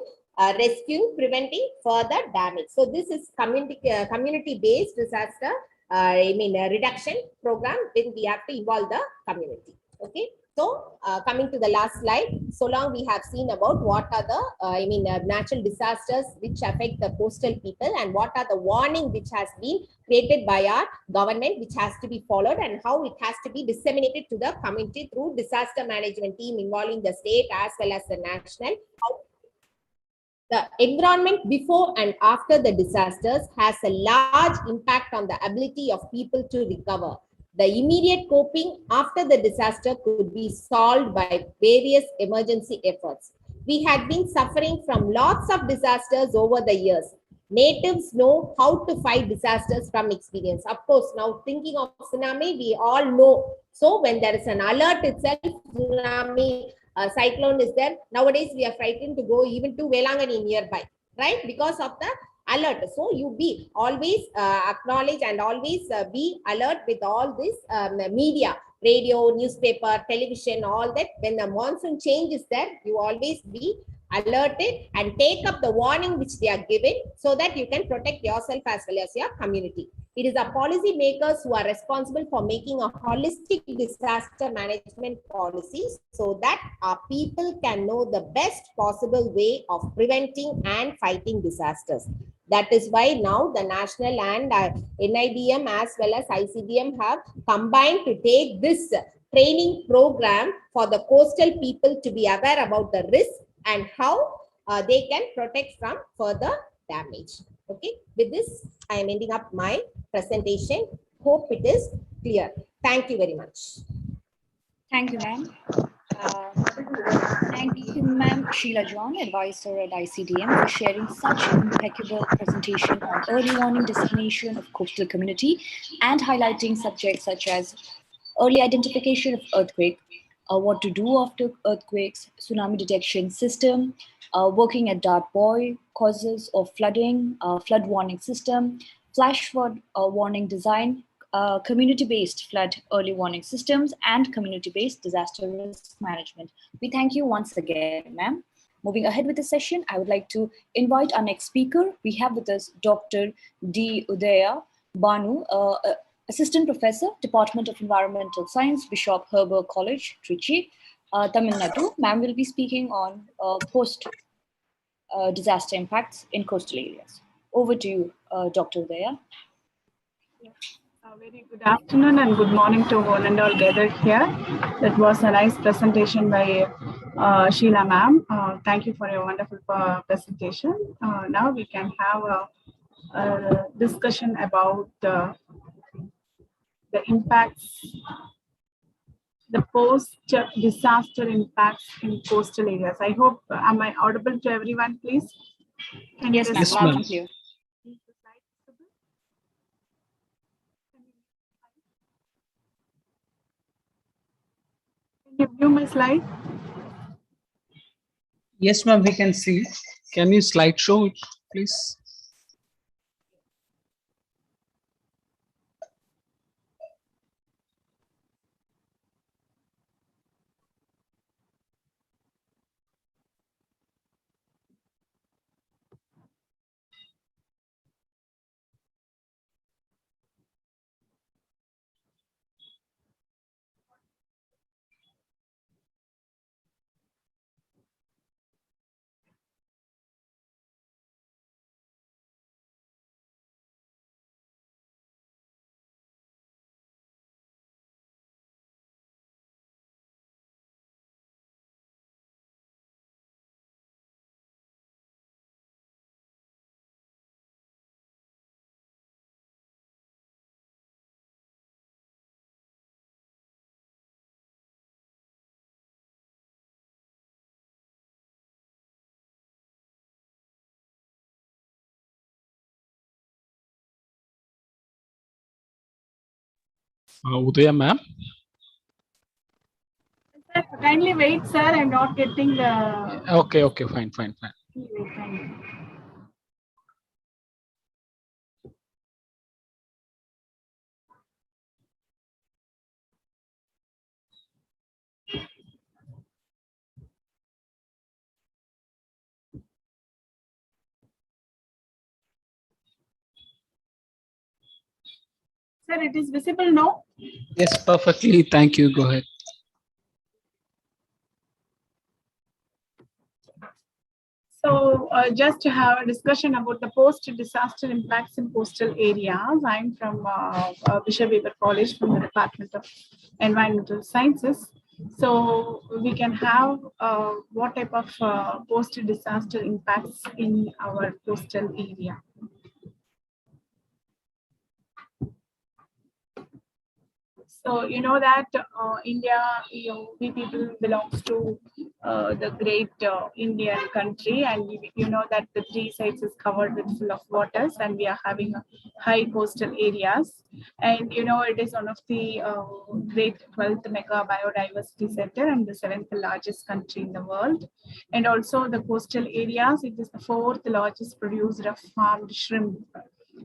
rescuing, preventing further damage. So this is community-based disaster reduction program. Then we have to involve the community. Okay. So coming to the last slide, so long we have seen about what are the natural disasters which affect the coastal people and what are the warning which has been created by our government which has to be followed and how it has to be disseminated to the community through disaster management team involving the state as well as the national. The environment before and after the disasters has a large impact on the ability of people to recover. The immediate coping after the disaster could be solved by various emergency efforts. We had been suffering from lots of disasters over the years. Natives know how to fight disasters from experience. Of course, now thinking of tsunami, we all know. So when there is an alert itself, tsunami, cyclone is there. Nowadays, we are frightened to go even to Velangani nearby, right? Because of the alert. So you be always acknowledge and always be alert with all this media, radio, newspaper, television, all that. When the monsoon change is there, you always be alerted and take up the warning which they are given so that you can protect yourself as well as your community. It is our policy makers who are responsible for making a holistic disaster management policy so that our people can know the best possible way of preventing and fighting disasters. That is why now the national and NIDM as well as ICDM have combined to take this training program for the coastal people to be aware about the risk and how they can protect from further damage. Okay, with this, I am ending up my presentation. Hope it is clear. Thank you very much. Thank you, ma'am. Thank you, ma'am Sheila John, advisor at ICDM, for sharing such an impeccable presentation on early warning dissemination of coastal community and highlighting subjects such as early identification of earthquake, what to do after earthquakes, tsunami detection system, working at Drought buoy, causes of flooding, flood warning system, flash flood warning design, community-based flood early warning systems, and community-based disaster risk management. We thank you once again, ma'am. Moving ahead with the session, I would like to invite our next speaker. We have with us Dr. D. Udaya Banu, Assistant Professor, Department of Environmental Science, Bishop Herbert College, Trichy, Tamil Nadu. Ma'am will be speaking on post-disaster impacts in coastal areas. Over to you, Dr. Udaya. Very good afternoon and good morning to one and all gathered here. That was a nice presentation by Sheila ma'am. Thank you for your wonderful presentation. Now we can have a discussion about the impacts, the post-disaster impacts in coastal areas. I hope, am I audible to everyone, please? Yes, ma'am. Loud and clear. Can you view my slide? Yes, ma'am, we can see. Can you slideshow it, please? Udaya ma'am. Sir, kindly wait, sir. I'm not getting the. Okay, fine. Sir, it is visible now? Yes, perfectly. Thank you. Go ahead. So just to have a discussion about the post-disaster impacts in coastal areas, I'm from Bishop College from the Department of Environmental Sciences. So we can have what type of post-disaster impacts in our coastal area. So you know that India, we people belongs to the great Indian country, and you know that the three sides is covered with full of waters, and we are having high coastal areas. And you know it is one of the great 12th mega biodiversity center and the 7th largest country in the world. And also the coastal areas, it is the 4th largest producer of farmed shrimp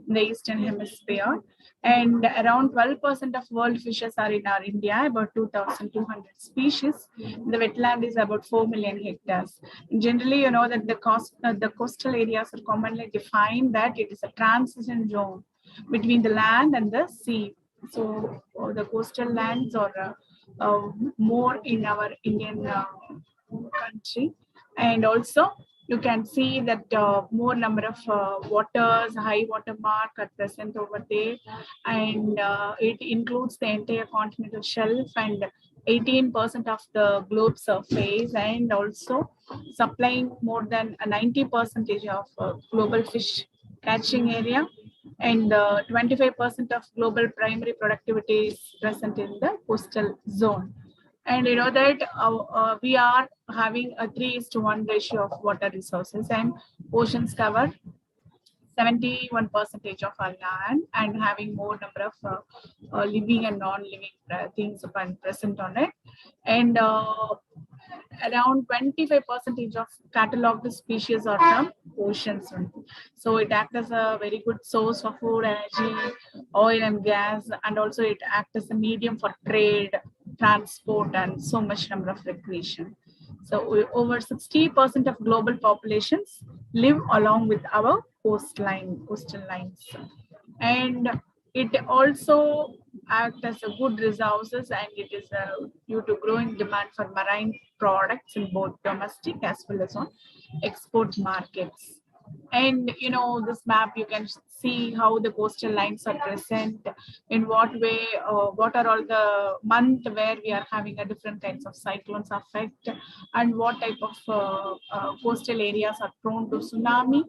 in the Eastern Hemisphere. And around 12% of world fishes are in our India, about 2,200 species. The wetland is about 4 million hectares. And generally, you know that the coastal areas are commonly defined that it is a transition zone between the land and the sea. So the coastal lands are more in our Indian country. And also you can see that more number of waters, high water mark are present over there, and it includes the entire continental shelf and 18% of the globe surface, and also supplying more than 90% of global fish catching area, and 25% of global primary productivity is present in the coastal zone. And you know that we are having a 3:1 ratio of water resources, and oceans cover 71% of our land, and having more number of living and non-living things present on it. And around 25% of cataloged species are from oceans only. So it acts as a very good source of food, energy, oil and gas, and also it acts as a medium for trade, transport, and so much number of recreation. So over 60% of global populations live along with our coastal lines. And it also acts as a good resources, and it is due to growing demand for marine products in both domestic as well as on export markets. And you know this map, you can see how the coastal lines are present, in what way, what are all the month where we are having a different kinds of cyclones affect, and what type of coastal areas are prone to tsunami,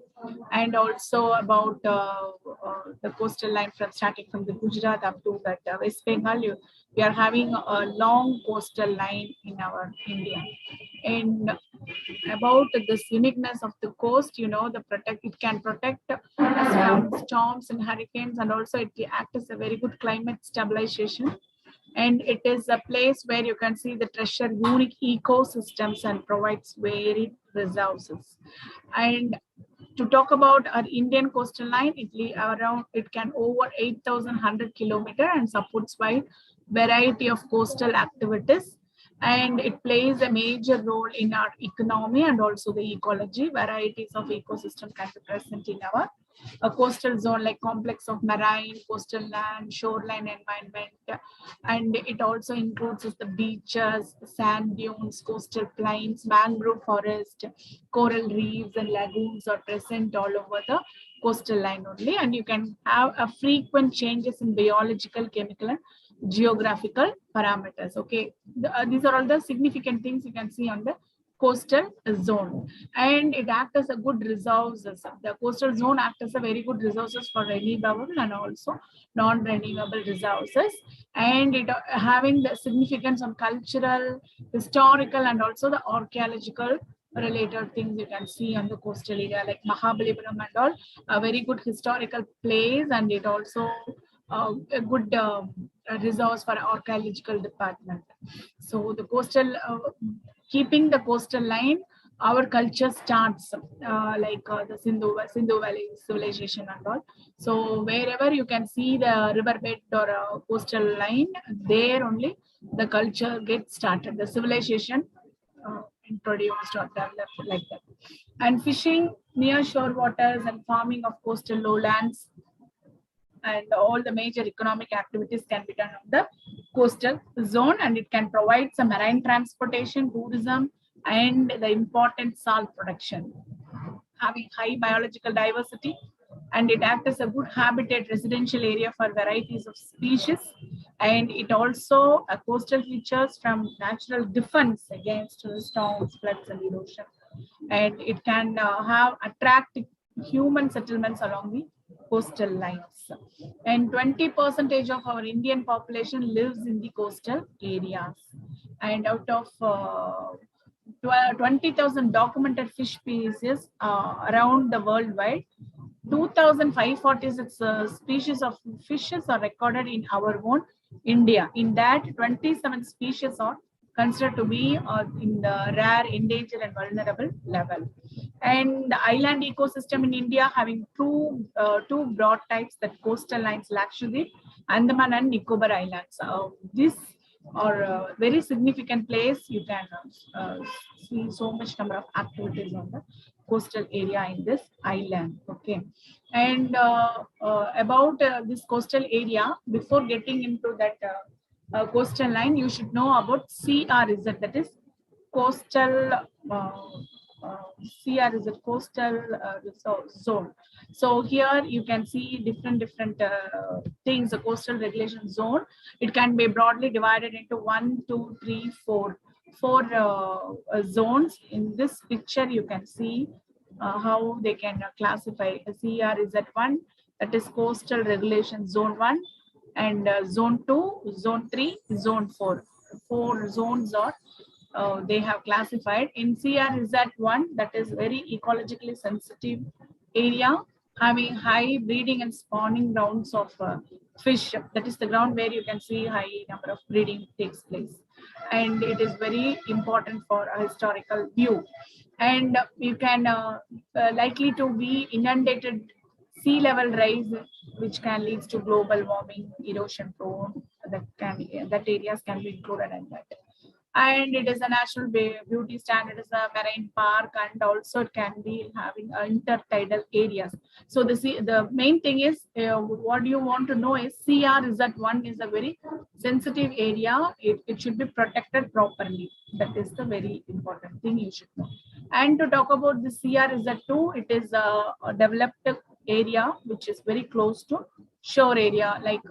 and also about the coastal line from starting from the Gujarat up to that West Bengal. We are having a long coastal line in our India. And about this uniqueness of the coast, you know, it can protect us from storms and hurricanes, and also it acts as a very good climate stabilization. And it is a place where you can see the treasure unique ecosystems and provides varied resources. And to talk about our Indian coastal line, it can over 8,100 kilometers and supports wide variety of coastal activities. And it plays a major role in our economy and also the ecology. Varieties of ecosystem can be present in our coastal zone, like complex of marine, coastal land, shoreline environment. And it also includes the beaches, sand dunes, coastal plains, mangrove forest, coral reefs and lagoons are present all over the coastal line only. And you can have a frequent changes in biological, chemical, and geographical parameters. Okay, these are all the significant things you can see on the coastal zone. And it acts as a good resources. The coastal zone acts as a very good resources for renewable and also non-renewable resources. And it having the significance on cultural, historical, and also the archaeological related things you can see on the coastal area, like Mahabalipuram and all, a very good historical place, and it also a good resource for our department. So the coastal, keeping the coastal line, our culture starts like the Sindhu Valley civilization and all. So wherever you can see the riverbed or a coastal line, there only the culture gets started, the civilization introduced or developed like that. And fishing near shore waters and farming of coastal lowlands and all the major economic activities can be done on the coastal zone, and it can provide some marine transportation, tourism, and the important salt production. Having high biological diversity and it acts as a good habitat residential area for varieties of species. And it also coastal features from natural defense against storms, floods, and erosion. And it can attract human settlements along the coastal lines. And 20% of our Indian population lives in the coastal areas. And out of 20,000 documented fish species around the worldwide, 2,546 species of fishes are recorded in our own India. In that, 27 species are considered to be in the rare, endangered, and vulnerable level. And the island ecosystem in India having two broad types, that coastal lines, Lakshadweep, Andaman and Nicobar Islands. This are a very significant place. You can see so much number of activities on the coastal area in this island. Okay, and about this coastal area, before getting into that coastal line, you should know about CRZ, that is coastal CRZ, coastal zone. So here you can see different things. A coastal regulation zone, it can be broadly divided into 1, 2, 3, 4 zones. In this picture you can see how they can classify. CRZ1, that is coastal regulation zone 1, and zone 2, zone 3, zone 4. 4 zones are they have classified. In CRZ1, that is very ecologically sensitive area, having high breeding and spawning grounds of fish. That is the ground where you can see high number of breeding takes place, and it is very important for a historical view. And you can likely to be inundated sea level rise, which can lead to global warming, erosion prone. That areas can be included in that. And it is a national beauty standard, is a marine park, and also it can be having intertidal areas. So the main thing is what you want to know is CRZ1 is a very sensitive area. It should be protected properly. That is the very important thing you should know. And to talk about the CRZ2, it is a developed area which is very close to shore area, like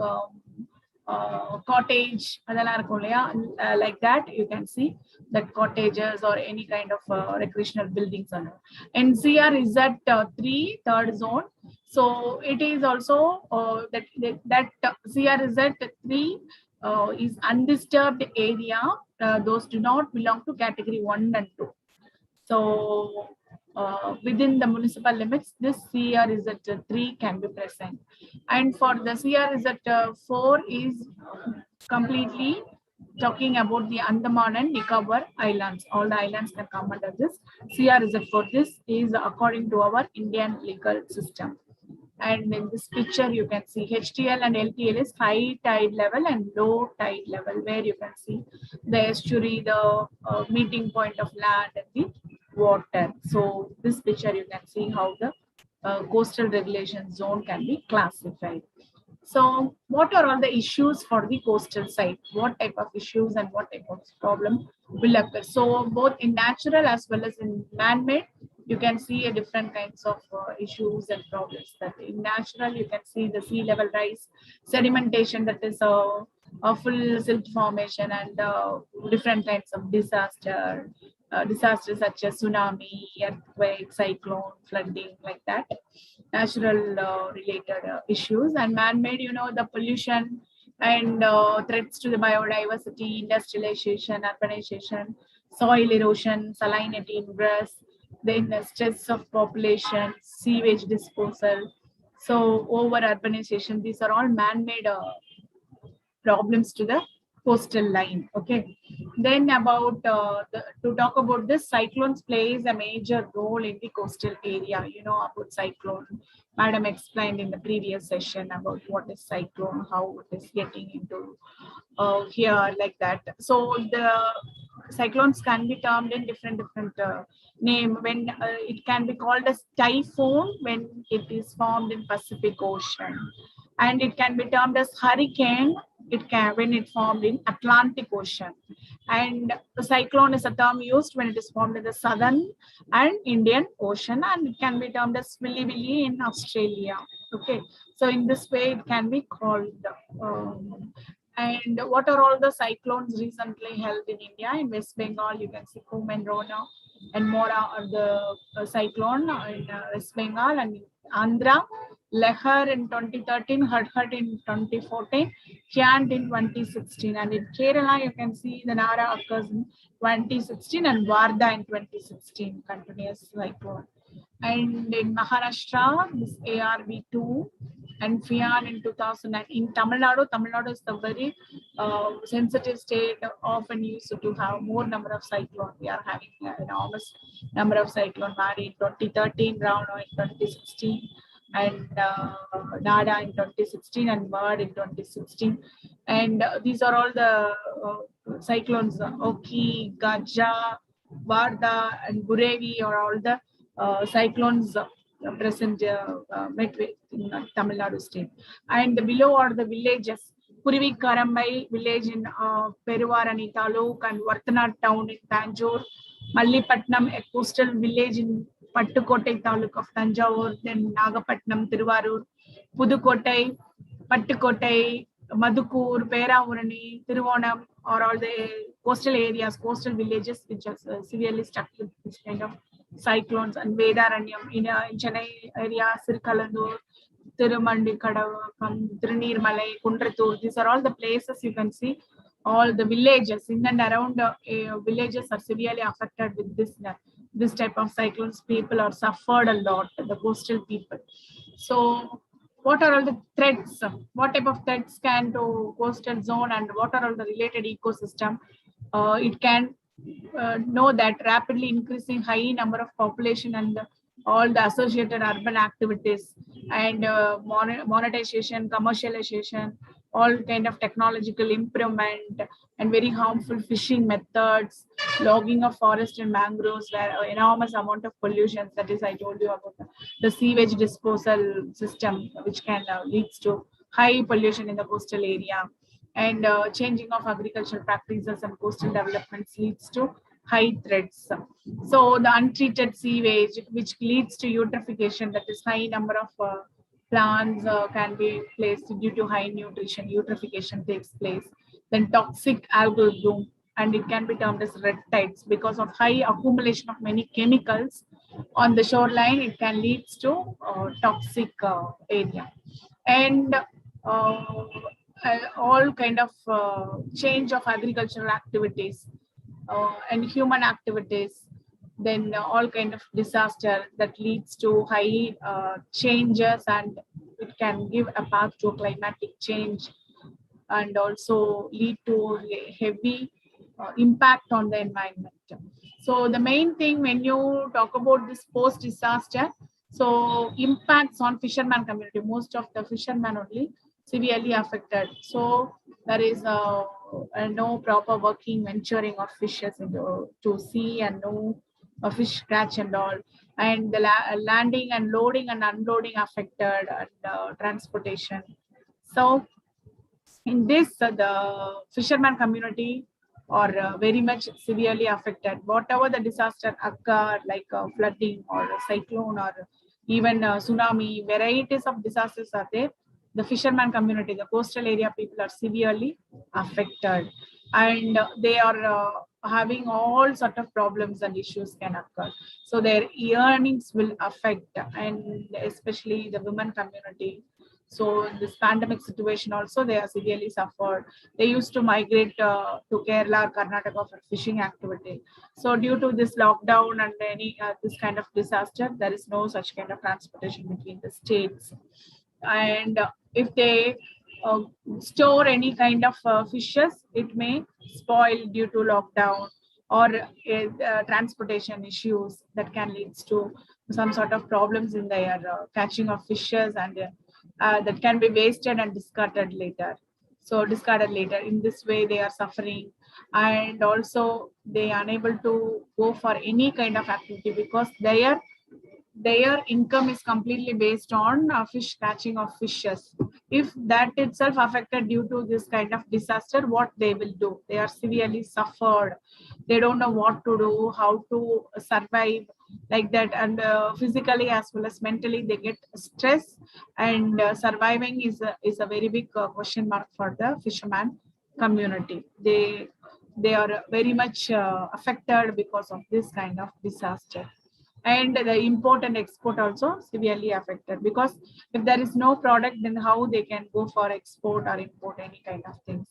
cottage, like that. You can see that cottages or any kind of recreational buildings are there. And CRZ3, third zone. So it is also that CRZ3 is undisturbed area. Those do not belong to category 1 and 2. So within the municipal limits, this CRZ3 can be present. And for the CRZ4 is completely talking about the Andaman and Nicobar Islands. All the islands can come under this CRZ4. This is according to our Indian legal system. And in this picture, you can see HTL and LTL is high tide level and low tide level, where you can see the estuary, the meeting point of land and the water. So this picture, you can see how the coastal regulation zone can be classified. So what are all the issues for the coastal side? What type of issues and what type of problem will occur? So both in natural as well as in man-made, you can see a different kinds of issues and problems. That in natural, you can see the sea level rise, sedimentation, that is a full silt formation, and different kinds of disasters such as tsunami, earthquake, cyclone, flooding, like that. Natural related issues. And man-made, you know, the pollution and threats to the biodiversity, industrialization, urbanization, soil erosion, salinity ingress, then the stress of population, sewage disposal, so over urbanization. These are all man-made problems to the coastal line. Okay, then about to talk about this, cyclones plays a major role in the coastal area. You know about cyclone, madam explained in the previous session about what is cyclone, how it is getting into here, like that. So the cyclones can be termed in different name. When it can be called as typhoon when it is formed in Pacific Ocean, and it can be termed as hurricane when it formed in Atlantic Ocean, And the cyclone is a term used when it is formed in the southern and Indian Ocean, and it can be termed as Willy Willy in Australia. Okay, so in this way it can be called. And what are all the cyclones recently held in India? In West Bengal, you can see Kum and Rona and Mora are the cyclone in West Bengal, and in Andhra, Lehar in 2013, Hudhud in 2014, Kyant in 2016. And in Kerala, you can see the Nara occurs in 2016 and Varda in 2016, continuous cyclone. And in Maharashtra, this ARV2 and Fian in 2009. In Tamil Nadu is the very sensitive state, often used to have more number of cyclones. We are having an enormous number of cyclones. Mari in 2013, Rauno in 2016, and Nada in 2016, and Bird in 2016. And these are all the cyclones, Oki, Gaja, Varda, and Burevi are all the cyclones present midway in Tamil Nadu state. And below are the villages. Kurivi Karambai village in Peruvarani Taluk, and Vartana town in Tanjore. Mallipatnam, a coastal village in Pattukotai Taluk of Tanjore, then Nagapatnam, Tiruvarur, Pudukkottai, Pattukotai, Madukur, Peravurani, Tiruvonam are all the coastal areas, coastal villages which are severely struck with this kind of cyclones. And Vedaranyam in Chennai area, Sirkalandur, Tirumandikadavakam, Trinirmalai, Kundratur, these are all the places you can see. All the villages in and around villages are severely affected with this type of cyclones. People are suffered a lot, the coastal people. So what are all the threats? What type of threats can to coastal zone, and what are all the related ecosystem? It can know that rapidly increasing high number of population and all the associated urban activities, and monetization, commercialization, all kind of technological improvement, and very harmful fishing methods, logging of forest and mangroves, where enormous amount of pollution, that is I told you about the sewage disposal system, which can leads to high pollution in the coastal area, and changing of agricultural practices and coastal developments leads to high threats. So the untreated sewage, which leads to eutrophication, that is high number of plants can be placed due to high nutrition, eutrophication takes place. Then toxic algal bloom, and it can be termed as red tides because of high accumulation of many chemicals on the shoreline. It can lead to toxic area, and all kind of change of agricultural activities and human activities, then all kind of disaster that leads to high changes, and it can give a path to climatic change, and also lead to heavy impact on the environment. So the main thing when you talk about this post-disaster, so impacts on fisherman community, most of the fishermen only severely affected. So there is no proper working, venturing of fishes into to sea, and no fish catch and all, and the landing and loading and unloading affected, and transportation. So in this, the fisherman community are very much severely affected. Whatever the disaster occur, like flooding or cyclone or even tsunami, varieties of disasters are there. The fisherman community, the coastal area people are severely affected, and they are having all sort of problems and issues can occur. So their earnings will affect, and especially the women community. So in this pandemic situation also, they are severely suffered. They used to migrate to Kerala or Karnataka for fishing activity. So due to this lockdown and any this kind of disaster, there is no such kind of transportation between the states. And if they store any kind of fishes, it may spoil due to lockdown or transportation issues that can lead to some sort of problems in their catching of fishes, and that can be wasted and discarded later. So discarded later. In this way, they are suffering, and also they are unable to go for any kind of activity because their income is completely based on fish catching of fishes. If that itself affected due to this kind of disaster, what they will do? They are severely suffered. They don't know what to do, how to survive like that, and physically as well as mentally they get stress, and surviving is a very big question mark for the fisherman community. They are very much affected because of this kind of disaster. And the import and export also severely affected, because if there is no product, then how they can go for export or import any kind of things.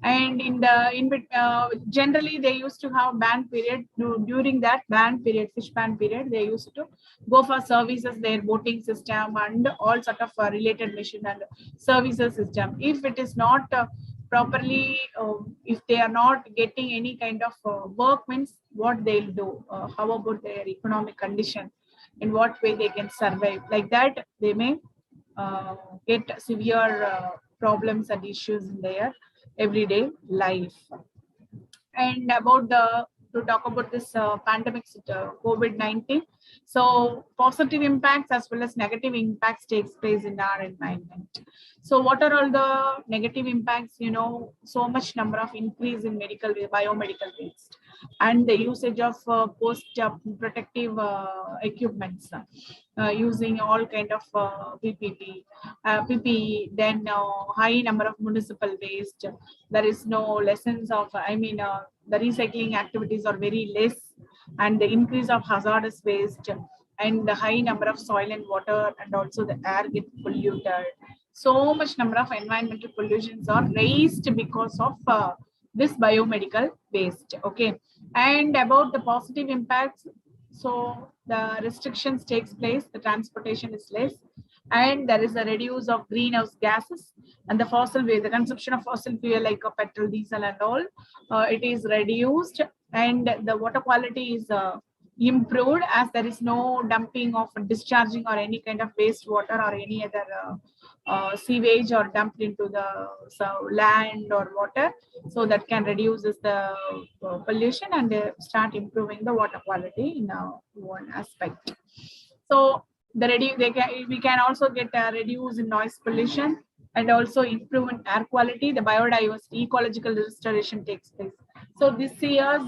And generally they used to have ban period. During that ban period, fish ban period, they used to go for services, their boating system and all sort of related machine and services system. If it is not properly, if they are not getting any kind of work, means what they'll do, how about their economic condition, in what way they can survive, like that they may get severe problems and issues in their everyday life. And about to talk about this pandemic, COVID-19. So positive impacts as well as negative impacts takes place in our environment. So what are all the negative impacts? You know, so much number of increase in biomedical waste, and the usage of post protective equipments, using all kind of PPE, then high number of municipal waste. There is no lessons of, the recycling activities are very less, and the increase of hazardous waste, and the high number of soil and water, and also the air gets polluted. So much number of environmental pollutions are raised because of this biomedical waste. Okay, and about the positive impacts, so the restrictions takes place, the transportation is less, and there is a reduce of greenhouse gases, and the fossil waste, the consumption of fossil fuel like petrol, diesel and all, it is reduced, and the water quality is improved, as there is no dumping of discharging or any kind of wastewater or any other sewage or dumped into the land or water. So that can reduce the pollution and start improving the water quality in one aspect. So we can also get a reduce in noise pollution, and also improve in air quality. The biodiversity, ecological restoration takes place. So this year's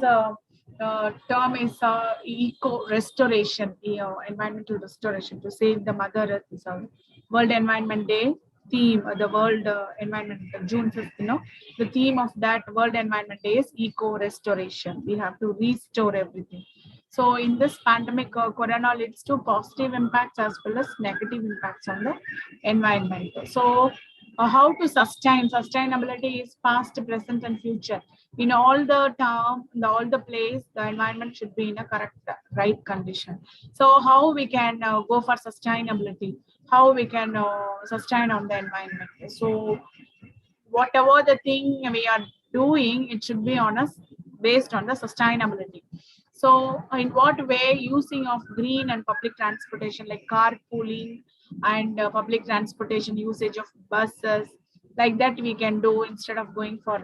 term is eco restoration, environmental restoration, to save the Mother Earth. Is World Environment Day theme, the World Environment, June 5th. The theme of that World Environment Day is eco restoration. We have to restore everything. So in this pandemic, corona leads to positive impacts as well as negative impacts on the environment. So how to sustain? Sustainability is past, present and future. In all the term, all the place, the environment should be in a correct, right condition. So how we can go for sustainability? How we can sustain on the environment? So whatever the thing we are doing, it should be on us based on the sustainability. So in what way? Using of green and public transportation like carpooling and public transportation, usage of buses, like that we can do, instead of going for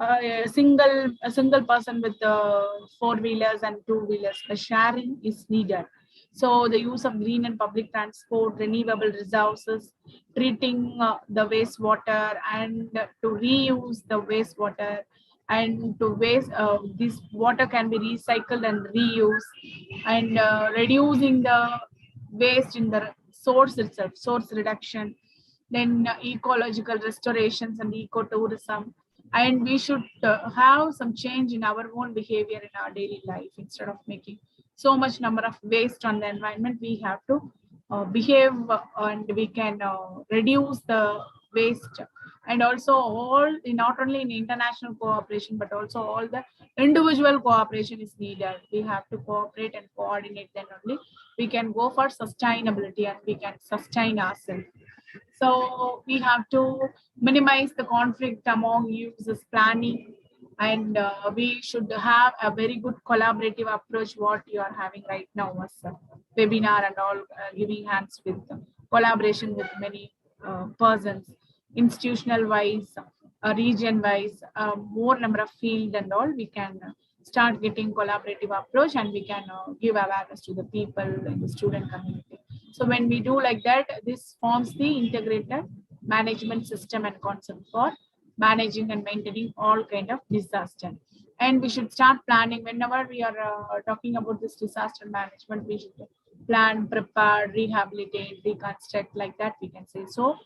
a single person with 4-wheelers and 2-wheelers. The sharing is needed. So the use of green and public transport, renewable resources, treating the wastewater, and to reuse the wastewater, and to waste this water can be recycled and reused, and reducing the waste in the source itself, source reduction, then ecological restorations and ecotourism. And we should have some change in our own behavior in our daily life. Instead of making so much number of waste on the environment, we have to behave, and we can reduce the waste. And also all, not only in international cooperation, but also all the individual cooperation is needed. We have to cooperate and coordinate, then only we can go for sustainability and we can sustain ourselves. So we have to minimize the conflict among users, planning, and we should have a very good collaborative approach, what you are having right now as a webinar and all, giving hands with collaboration with many persons, institutional wise, region wise, more number of field and all, we can start getting collaborative approach, and we can give awareness to the people in the student community. So when we do like that, this forms the integrated management system and concept for managing and maintaining all kind of disaster. And we should start planning whenever we are talking about this disaster management. We should plan, prepare, rehabilitate, reconstruct, like that we can say. So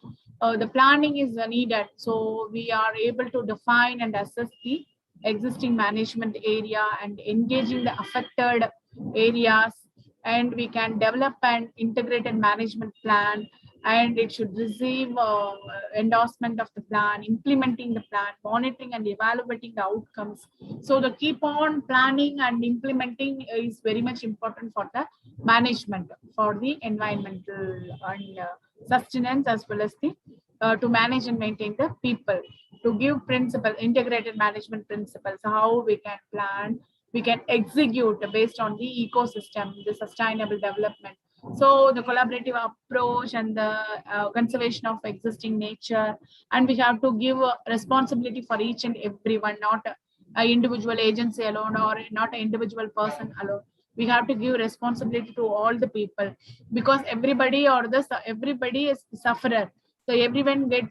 the planning is needed. So we are able to define and assess the existing management area and engaging the affected areas, and we can develop an integrated management plan, and it should receive endorsement of the plan, implementing the plan, monitoring and evaluating the outcomes. So the keep on planning and implementing is very much important for the management, for the environmental and sustenance, as well as the to manage and maintain the people, to give principle, integrated management principles, how we can plan, we can execute based on the ecosystem, the sustainable development. So the collaborative approach and the conservation of existing nature, and we have to give responsibility for each and everyone, not an individual agency alone or not an individual person alone. We have to give responsibility to all the people, because everybody is sufferer. So everyone get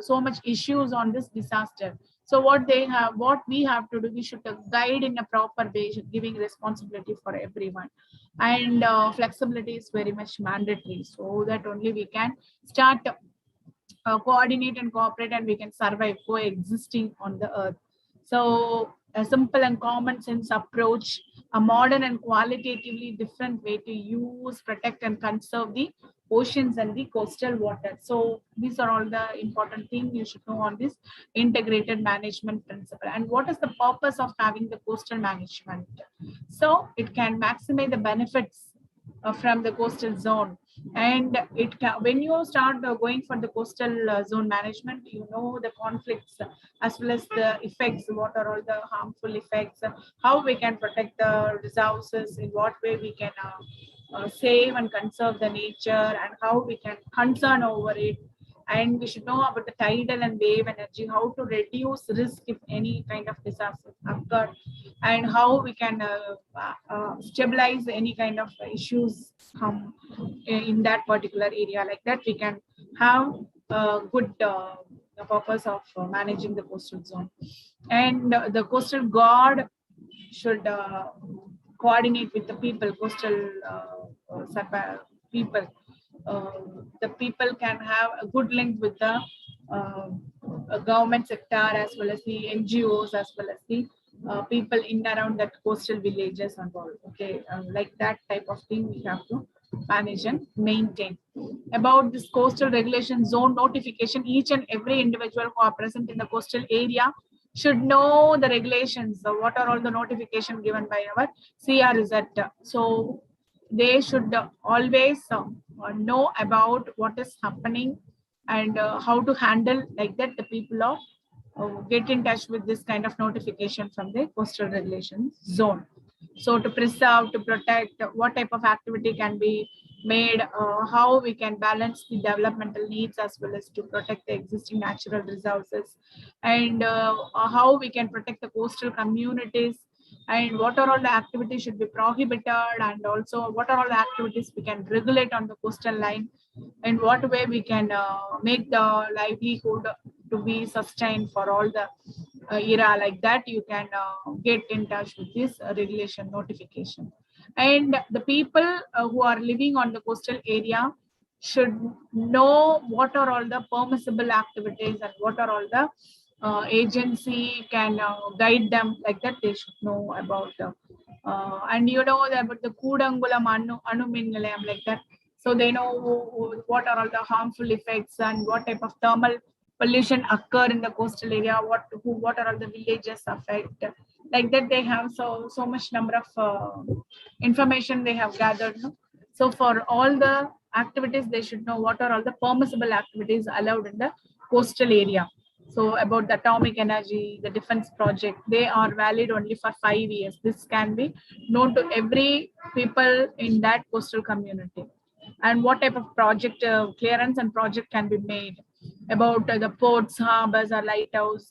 so much issues on this disaster. So what we have to do, we should guide in a proper way, giving responsibility for everyone, and flexibility is very much mandatory, so that only we can start coordinate and cooperate, and we can survive coexisting on the earth. So a simple and common sense approach, a modern and qualitatively different way to use, protect and conserve the oceans and the coastal water. So these are all the important things you should know on this integrated management principle. And what is the purpose of having the coastal management? So it can maximize the benefits from the coastal zone, and it can, when you start going for the coastal zone management, you know the conflicts as well as the effects, what are all the harmful effects, how we can protect the resources, in what way we can save and conserve the nature, and how we can concern over it. And we should know about the tidal and wave energy, how to reduce risk if any kind of disaster occur, and how we can stabilize any kind of issues come in that particular area. Like that, we can have a good purpose of managing the coastal zone. And the coastal guard should coordinate with the people, coastal people. The people can have a good link with the government sector, as well as the NGOs, as well as the people in around that coastal villages and all. Okay, like that type of thing we have to manage and maintain. About this coastal regulation zone notification, each and every individual who are present in the coastal area should know the regulations. So what are all the notification given by our CRZ? So they should always know about what is happening and how to handle, like that the people are get in touch with this kind of notification from the coastal regulation zone. So to preserve, to protect, what type of activity can be made, how we can balance the developmental needs as well as to protect the existing natural resources, and how we can protect the coastal communities, and what are all the activities should be prohibited, and also what are all the activities we can regulate on the coastal line, and what way we can make the livelihood to be sustained for all the era. Like that, you can get in touch with this regulation notification. And the people who are living on the coastal area should know what are all the permissible activities and what are all the agency can guide them. Like that, they should know about and you know about the Kudangulam Anu Min Nilayam, like that. So they know what are all the harmful effects and what type of thermal pollution occur in the coastal area, what are all the villages affect. Like that, they have so much number of information they have gathered. No? So for all the activities, they should know what are all the permissible activities allowed in the coastal area. So about the atomic energy, the defense project, they are valid only for 5 years. This can be known to every people in that coastal community. And what type of project clearance and project can be made. about the ports, harbors, or lighthouse,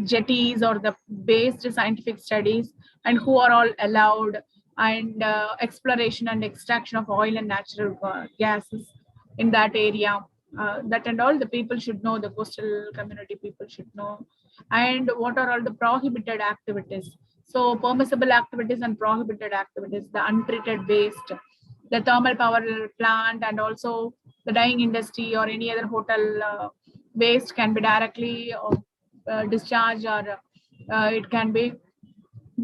jetties, or the based scientific studies, and who are all allowed, and exploration and extraction of oil and natural gases in that area. That and all the people should know, the coastal community people should know. And what are all the prohibited activities? So permissible activities and prohibited activities, the untreated waste, the thermal power plant, and also the dyeing industry or any other hotel waste can be directly discharged, or it can be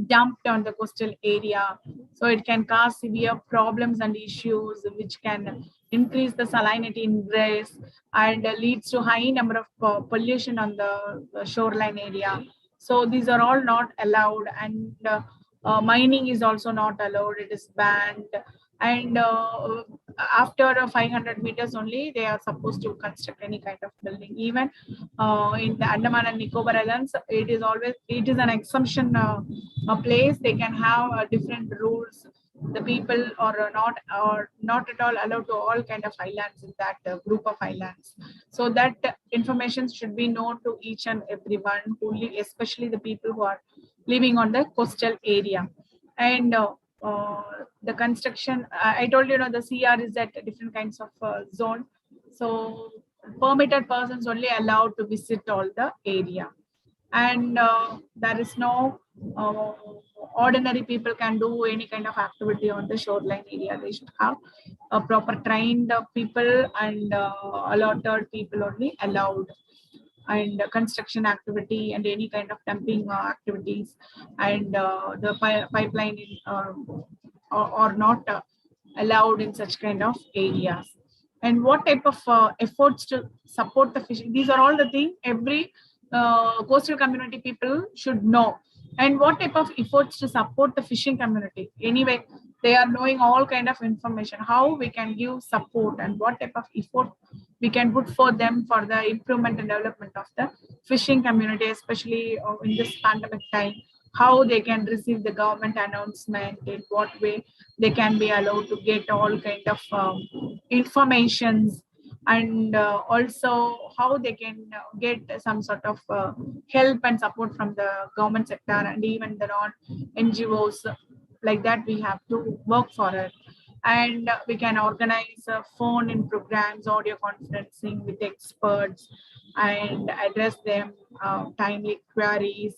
dumped on the coastal area. So it can cause severe problems and issues which can increase the salinity in grass and leads to high number of pollution on the shoreline area. So these are all not allowed, and mining is also not allowed, it is banned. And after 500 meters only they are supposed to construct any kind of building. Even in the Andaman and Nicobar Islands, it is an exemption a place. They can have different rules. The people are not at all allowed to all kind of islands in that group of islands. So that information should be known to each and everyone who live, especially the people who are living on the coastal area. And the construction, I told you, the CR is at different kinds of zone. So permitted persons only allowed to visit all the area. And there is no ordinary people can do any kind of activity on the shoreline area. They should have a proper trained people, and allotted people only allowed. And construction activity and any kind of dumping activities, and the pipeline are not allowed in such kind of areas. And what type of efforts to support the fishing? These are all the things every coastal community people should know. And what type of efforts to support the fishing community? Anyway, they are knowing all kind of information, how we can give support and what type of effort we can put for them for the improvement and development of the fishing community, especially in this pandemic time, how they can receive the government announcement, in what way they can be allowed to get all kind of informations, and also how they can get some sort of help and support from the government sector and even the non-NGOs. Like that, we have to work for it. And we can organize phone-in programs, audio conferencing with experts, and address them timely queries,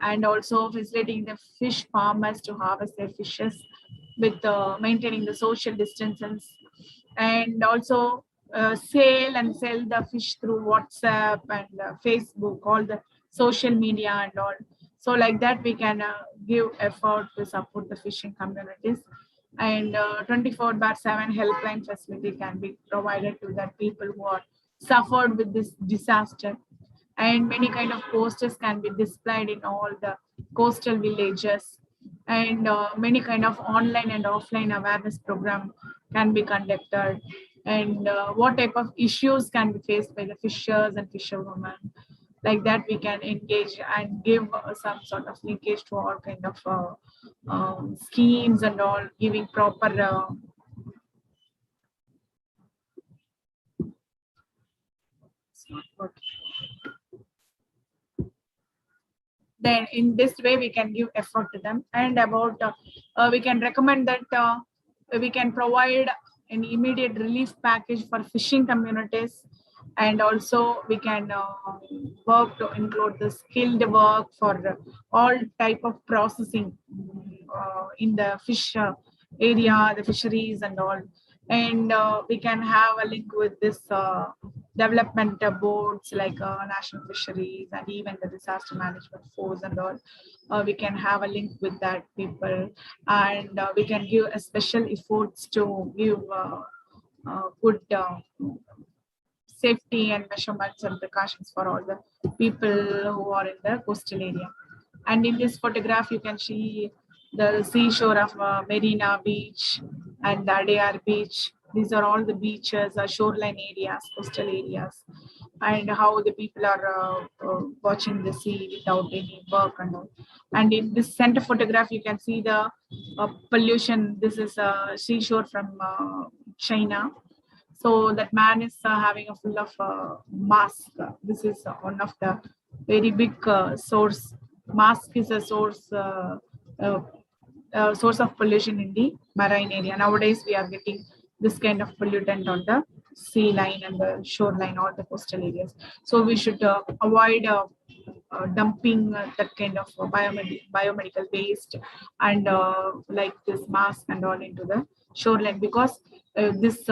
and also facilitating the fish farmers to harvest their fishes with maintaining the social distances, and also sell the fish through WhatsApp and Facebook, all the social media and all. So like that, we can give effort to support the fishing communities. And 24/7 helpline facility can be provided to the people who are suffered with this disaster. And many kind of posters can be displayed in all the coastal villages, and many kind of online and offline awareness program can be conducted. And what type of issues can be faced by the fishers and fisherwomen. Like that, we can engage and give some sort of linkage to all kind of schemes and all, giving proper then in this way we can give effort to them. And about we can recommend that we can provide an immediate relief package for fishing communities. And also we can work to include the skilled work for all type of processing in the fish area, the fisheries and all. And we can have a link with this development boards like National Fisheries and even the Disaster Management Force and all. We can have a link with that people, and we can give a special efforts to give good safety and measurements and precautions for all the people who are in the coastal area. And in this photograph, you can see the seashore of Marina Beach and the Adair Beach. These are all the beaches, shoreline areas, coastal areas, and how the people are watching the sea without any work and all. And in this center photograph, you can see the pollution. This is a seashore from China. So that man is having a full of mask. This is one of the very big source. Mask is a source source of pollution in the marine area. Nowadays, we are getting this kind of pollutant on the sea line and the shoreline or the coastal areas. So we should avoid dumping that kind of biomedical waste and like this mask and all into the shoreline, because this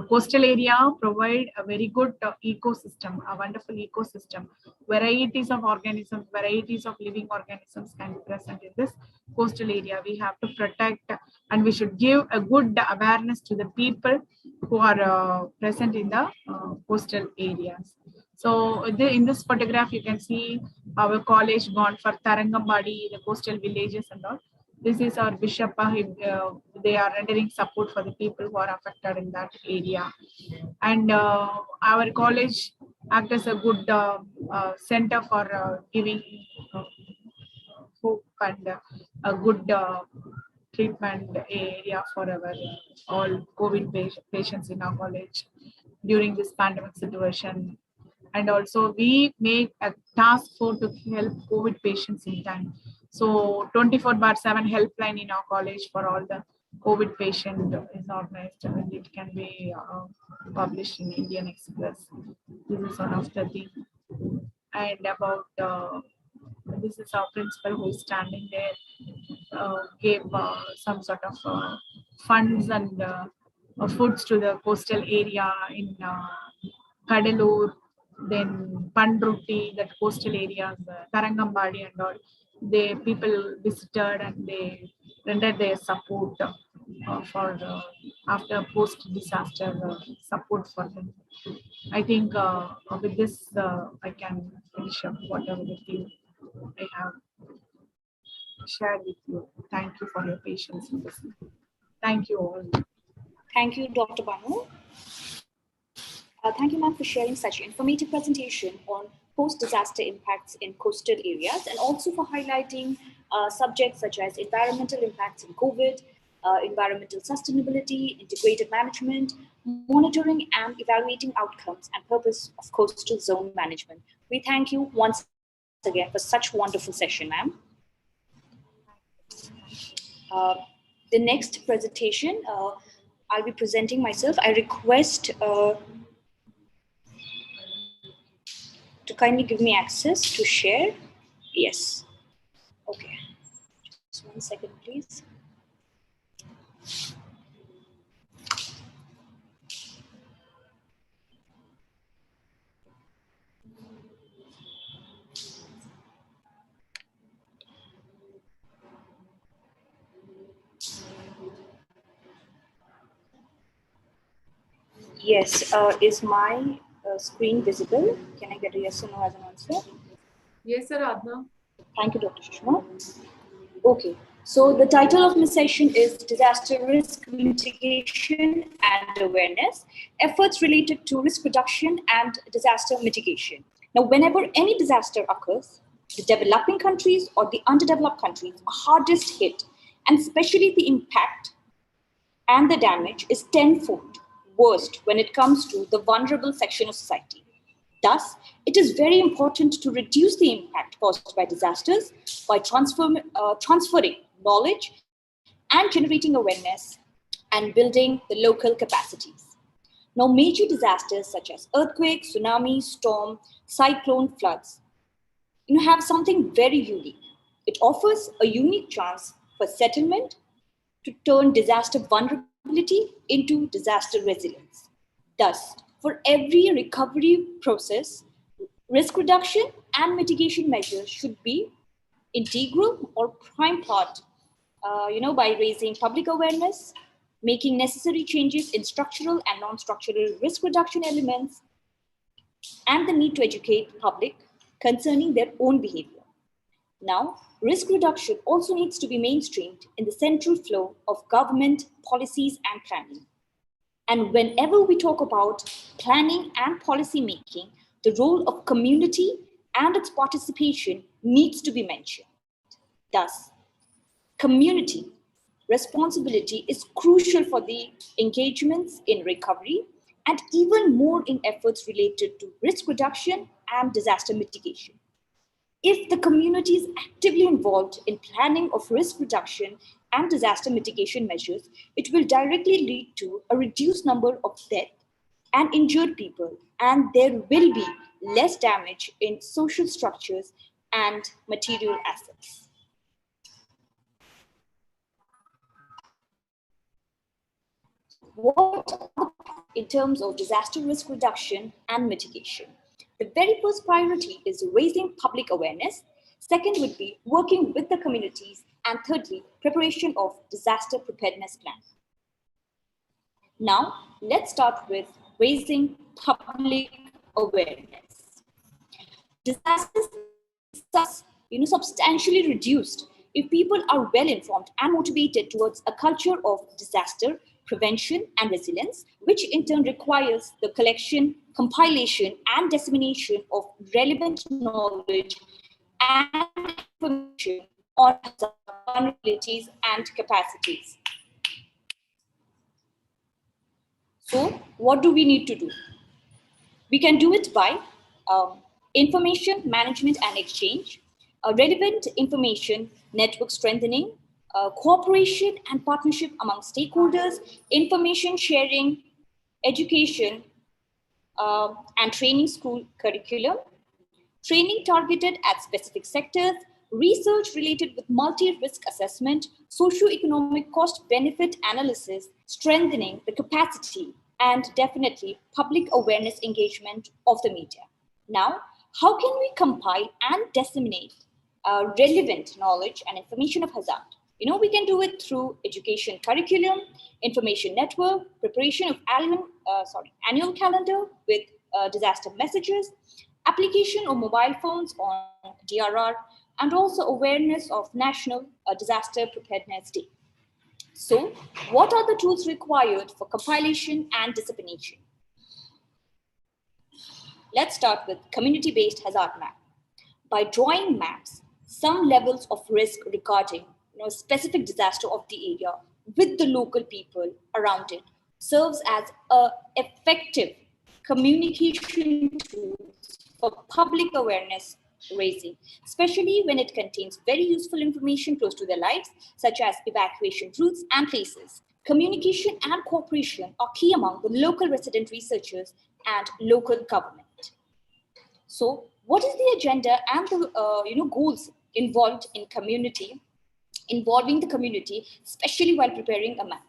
coastal area provide a very good ecosystem, a wonderful ecosystem. Varieties of organisms, varieties of living organisms can be present in this coastal area. We have to protect, and we should give a good awareness to the people who are present in the coastal areas. So in this photograph, you can see our college gone for Tarangambadi, the coastal villages and all. This is our bishop. They are rendering support for the people who are affected in that area. And our college acts as a good center for giving hope and a good treatment area for our all COVID patients in our college during this pandemic situation. And also we make a task force to help COVID patients in time. So 24/7 helpline in our college for all the COVID patient is organized, and it can be published in Indian Express. This is one of the things. And about this is our principal who is standing there, gave some sort of funds and foods to the coastal area in Kadalur, then Pandrutti, that coastal areas, Tarangambadi and all. The people visited and they rendered their support for after post-disaster support for them. I think with this, I can finish up whatever the thing I have shared with you. Thank you for your patience in listening. Thank you all. Thank you, Dr. Banu. Thank you, ma'am, for sharing such an informative presentation on post-disaster impacts in coastal areas, and also for highlighting subjects such as environmental impacts in COVID, environmental sustainability, integrated management, monitoring and evaluating outcomes and purpose of coastal zone management. We thank you once again for such a wonderful session, ma'am. The next presentation, I'll be presenting myself. I request to kindly give me access to share. Yes. Okay. Just 1 second, please. Yes. Is my screen visible? Can I get a yes or no as an answer? Yes, sir, Adna. Thank you, Dr. Sushma. Okay, so the title of my session is Disaster Risk Mitigation and Awareness, Efforts Related to Risk Reduction and Disaster Mitigation. Now, whenever any disaster occurs, the developing countries or the underdeveloped countries are hardest hit, and especially the impact and the damage is tenfold worst when it comes to the vulnerable section of society. Thus, it is very important to reduce the impact caused by disasters by transferring knowledge and generating awareness and building the local capacities. Now, major disasters such as earthquake, tsunami, storm, cyclone, floods, have something very unique. It offers a unique chance for settlement to turn disaster vulnerability into disaster resilience. Thus, for every recovery process, risk reduction and mitigation measures should be integral or prime part, by raising public awareness, making necessary changes in structural and non-structural risk reduction elements, and the need to educate public concerning their own behavior. Now, risk reduction also needs to be mainstreamed in the central flow of government policies and planning. And whenever we talk about planning and policy making, the role of community and its participation needs to be mentioned. Thus, community responsibility is crucial for the engagements in recovery and even more in efforts related to risk reduction and disaster mitigation. If the community is actively involved in planning of risk reduction and disaster mitigation measures, it will directly lead to a reduced number of deaths and injured people, and there will be less damage in social structures and material assets. What are in terms of disaster risk reduction and mitigation? The very first priority is raising public awareness. Second would be working with the communities. And thirdly, preparation of disaster preparedness plan. Now, let's start with raising public awareness. Disasters are substantially reduced if people are well informed and motivated towards a culture of disaster prevention and resilience, which in turn requires the collection, compilation, and dissemination of relevant knowledge and information on vulnerabilities and capacities. So, what do we need to do? We can do it by information management and exchange, relevant information network strengthening, cooperation and partnership among stakeholders, information sharing, education and training school curriculum, training targeted at specific sectors, research related with multi-risk assessment, socio-economic cost-benefit analysis, strengthening the capacity, and definitely public awareness engagement of the media. Now, how can we compile and disseminate relevant knowledge and information of hazard? We can do it through education curriculum, information network, preparation of annual calendar with disaster messages, application of mobile phones on DRR, and also awareness of National Disaster Preparedness Day. So, what are the tools required for compilation and dissemination? Let's start with community-based hazard map. By drawing maps, some levels of risk regarding specific disaster of the area with the local people around it serves as an effective communication tool for public awareness raising, especially when it contains very useful information close to their lives, such as evacuation routes and places. Communication and cooperation are key among the local resident researchers and local government. So, what is the agenda and the goals involved in involving the community, especially while preparing a map?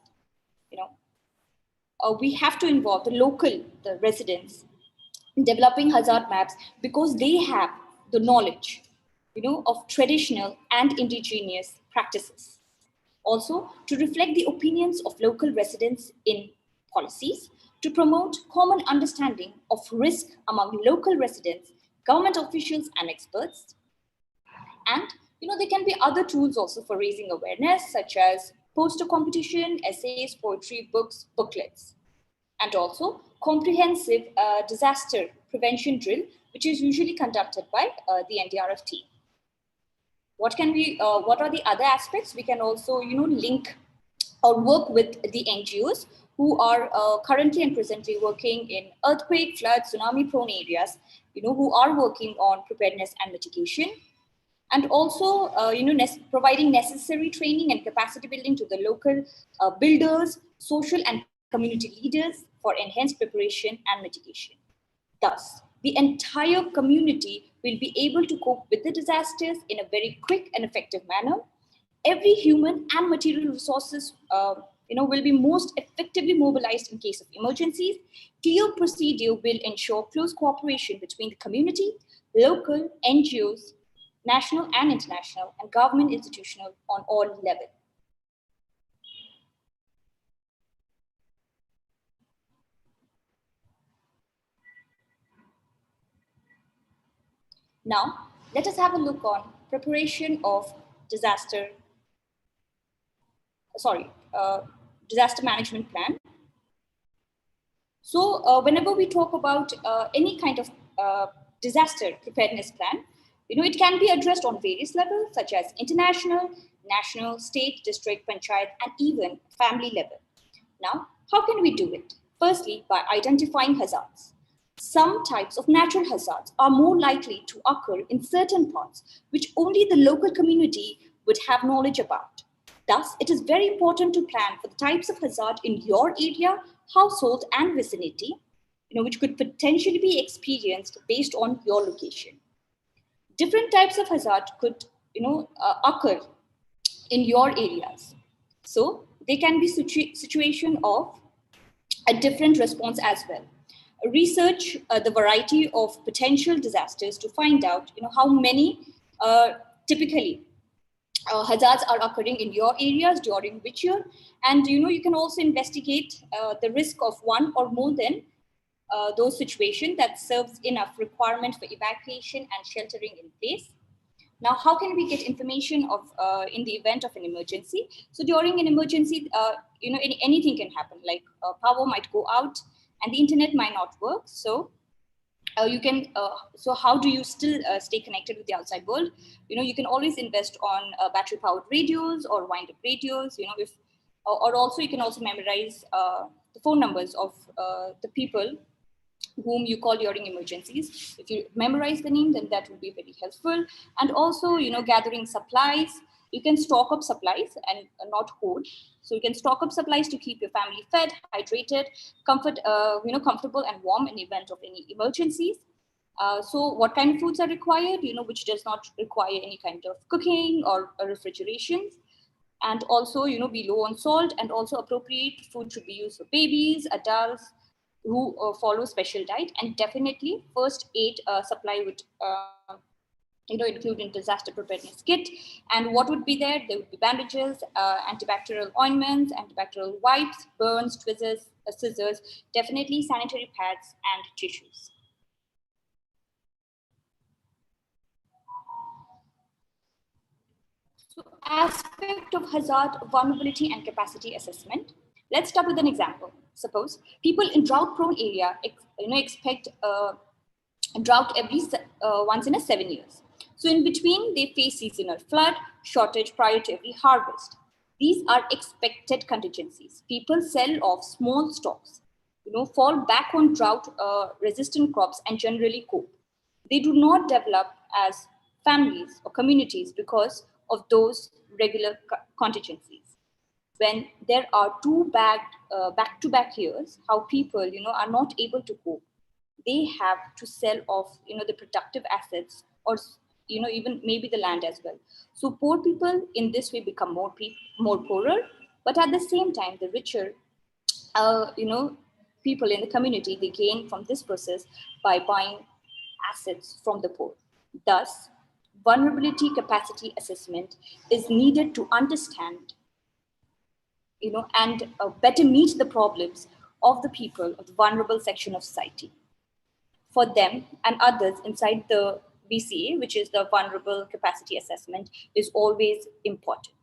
We have to involve the residents in developing hazard maps because they have the knowledge, of traditional and indigenous practices. Also, to reflect the opinions of local residents in policies, to promote common understanding of risk among local residents, government officials, and experts. And there can be other tools also for raising awareness, such as poster competition, essays, poetry, books, booklets, and also comprehensive disaster prevention drill, which is usually conducted by the NDRF team. What are the other aspects? We can also, link or work with the NGOs who are currently and presently working in earthquake, flood, tsunami prone areas, who are working on preparedness and mitigation. And also, providing necessary training and capacity building to the local builders, social and community leaders for enhanced preparation and mitigation. Thus, the entire community will be able to cope with the disasters in a very quick and effective manner. Every human and material resources, will be most effectively mobilized in case of emergencies. Clear procedure will ensure close cooperation between the community, local, NGOs, national and international, and government institutional on all levels. Now, let us have a look on preparation of disaster management plan. So whenever we talk about any kind of disaster preparedness plan, it can be addressed on various levels, such as international, national, state, district, panchayat, and even family level. Now, how can we do it? Firstly, by identifying hazards. Some types of natural hazards are more likely to occur in certain parts, which only the local community would have knowledge about. Thus, it is very important to plan for the types of hazard in your area, household, and vicinity, which could potentially be experienced based on your location. Different types of hazard could, occur in your areas. So they can be situation of a different response as well. Research the variety of potential disasters to find out, how many typically hazards are occurring in your areas during which year, and you can also investigate the risk of one or more than those situations that serves enough requirement for evacuation and sheltering in place. Now, how can we get information of in the event of an emergency? So during an emergency, anything can happen, like power might go out and the internet might not work. So so how do you still stay connected with the outside world? You can always invest on battery powered radios or wind up radios, or also you can also memorize the phone numbers of the people whom you call during emergencies. If you memorize the name, then that will be very helpful. And also, gathering supplies. You can stock up supplies and not hoard. So you can stock up supplies to keep your family fed, hydrated, comfortable and warm in the event of any emergencies. So what kind of foods are required, which does not require any kind of cooking or refrigeration. And also, be low on salt, and also appropriate food should be used for babies, adults who follow special diet, and definitely first aid supply would include in disaster preparedness kit. And what would be there? There would be bandages, antibacterial ointments, antibacterial wipes, burns, tweezers, scissors, definitely sanitary pads and tissues. So, aspect of hazard, vulnerability, and capacity assessment. Let's start with an example. Suppose people in drought-prone area, expect a drought every once in a 7 years. So in between, they face seasonal flood, shortage prior to every harvest. These are expected contingencies. People sell off small stocks, fall back on drought-resistant crops and generally cope. They do not develop as families or communities because of those regular contingencies. When there are two back-to-back years, how people, are not able to cope, they have to sell off, the productive assets, or, even maybe the land as well. So poor people in this way become more poorer, but at the same time, the richer, people in the community, they gain from this process by buying assets from the poor. Thus, vulnerability capacity assessment is needed to understand, and better meet the problems of the people of the vulnerable section of society. For them and others inside the VCA, which is the vulnerable capacity assessment, is always important.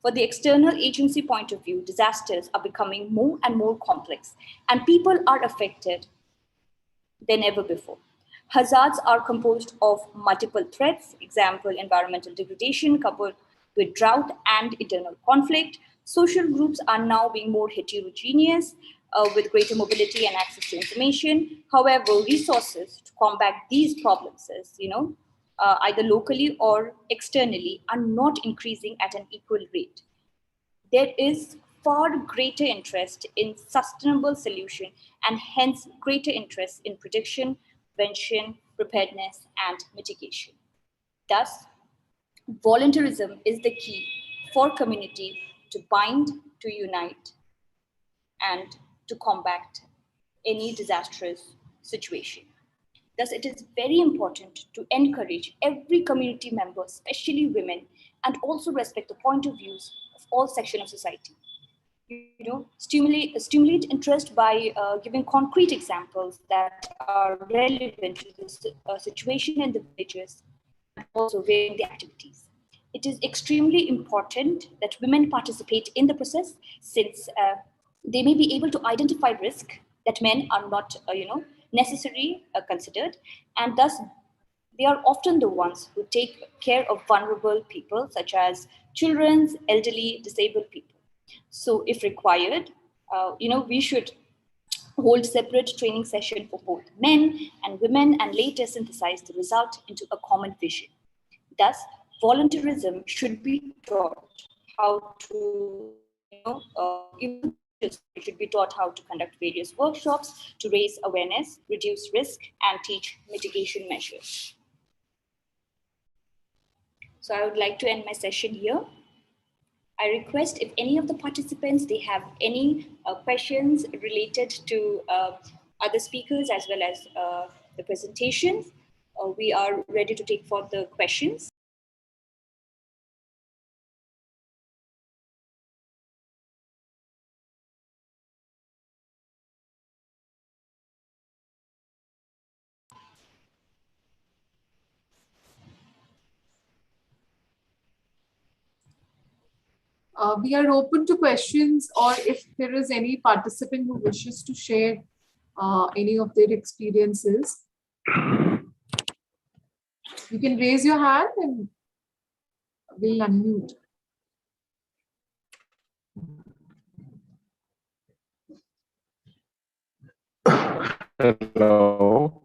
For the external agency point of view, disasters are becoming more and more complex, and people are affected than ever before. Hazards are composed of multiple threats, example, environmental degradation coupled with drought and internal conflict. Social groups are now being more heterogeneous with greater mobility and access to information. However, resources to combat these problems, either locally or externally, are not increasing at an equal rate. There is far greater interest in sustainable solution, and hence greater interest in prediction, prevention, preparedness, and mitigation. Thus, voluntarism is the key for community to bind, to unite, and to combat any disastrous situation. Thus, it is very important to encourage every community member, especially women, and also respect the point of views of all sections of society. Stimulate interest by giving concrete examples that are relevant to the situation in the villages, and also varying the activities. It is extremely important that women participate in the process, since they may be able to identify risk that men are not, necessarily considered, and thus they are often the ones who take care of vulnerable people, such as children, elderly, disabled people. So if required, we should hold separate training session for both men and women, and later synthesize the result into a common vision. Thus, volunteerism should be taught how to, it should be taught how to conduct various workshops to raise awareness, reduce risk, and teach mitigation measures. So I would like to end my session here. I request if any of the participants, they have any questions related to other speakers as well as the presentations, we are ready to take forth the questions. We are open to questions, or if there is any participant who wishes to share any of their experiences, you can raise your hand and we'll unmute. Hello.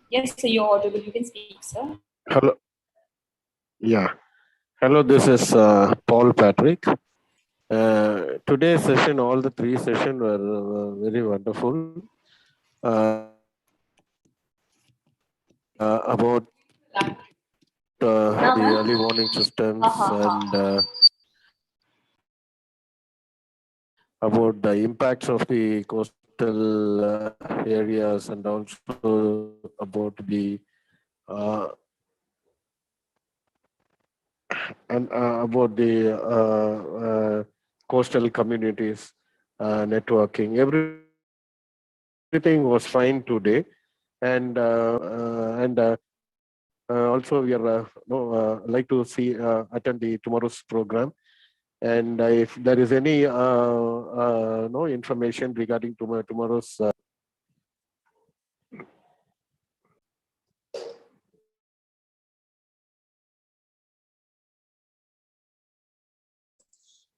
Yes, sir, you're audible. You can speak, sir. Hello. Yeah. Hello, this is Paul Patrick. Today's session, all the three sessions were very wonderful. About the early warning systems and about the impacts of the coastal areas, and also about the coastal communities networking. Everything was fine today, and also we are like to see attend the tomorrow's program. And if there is any no information regarding tomorrow's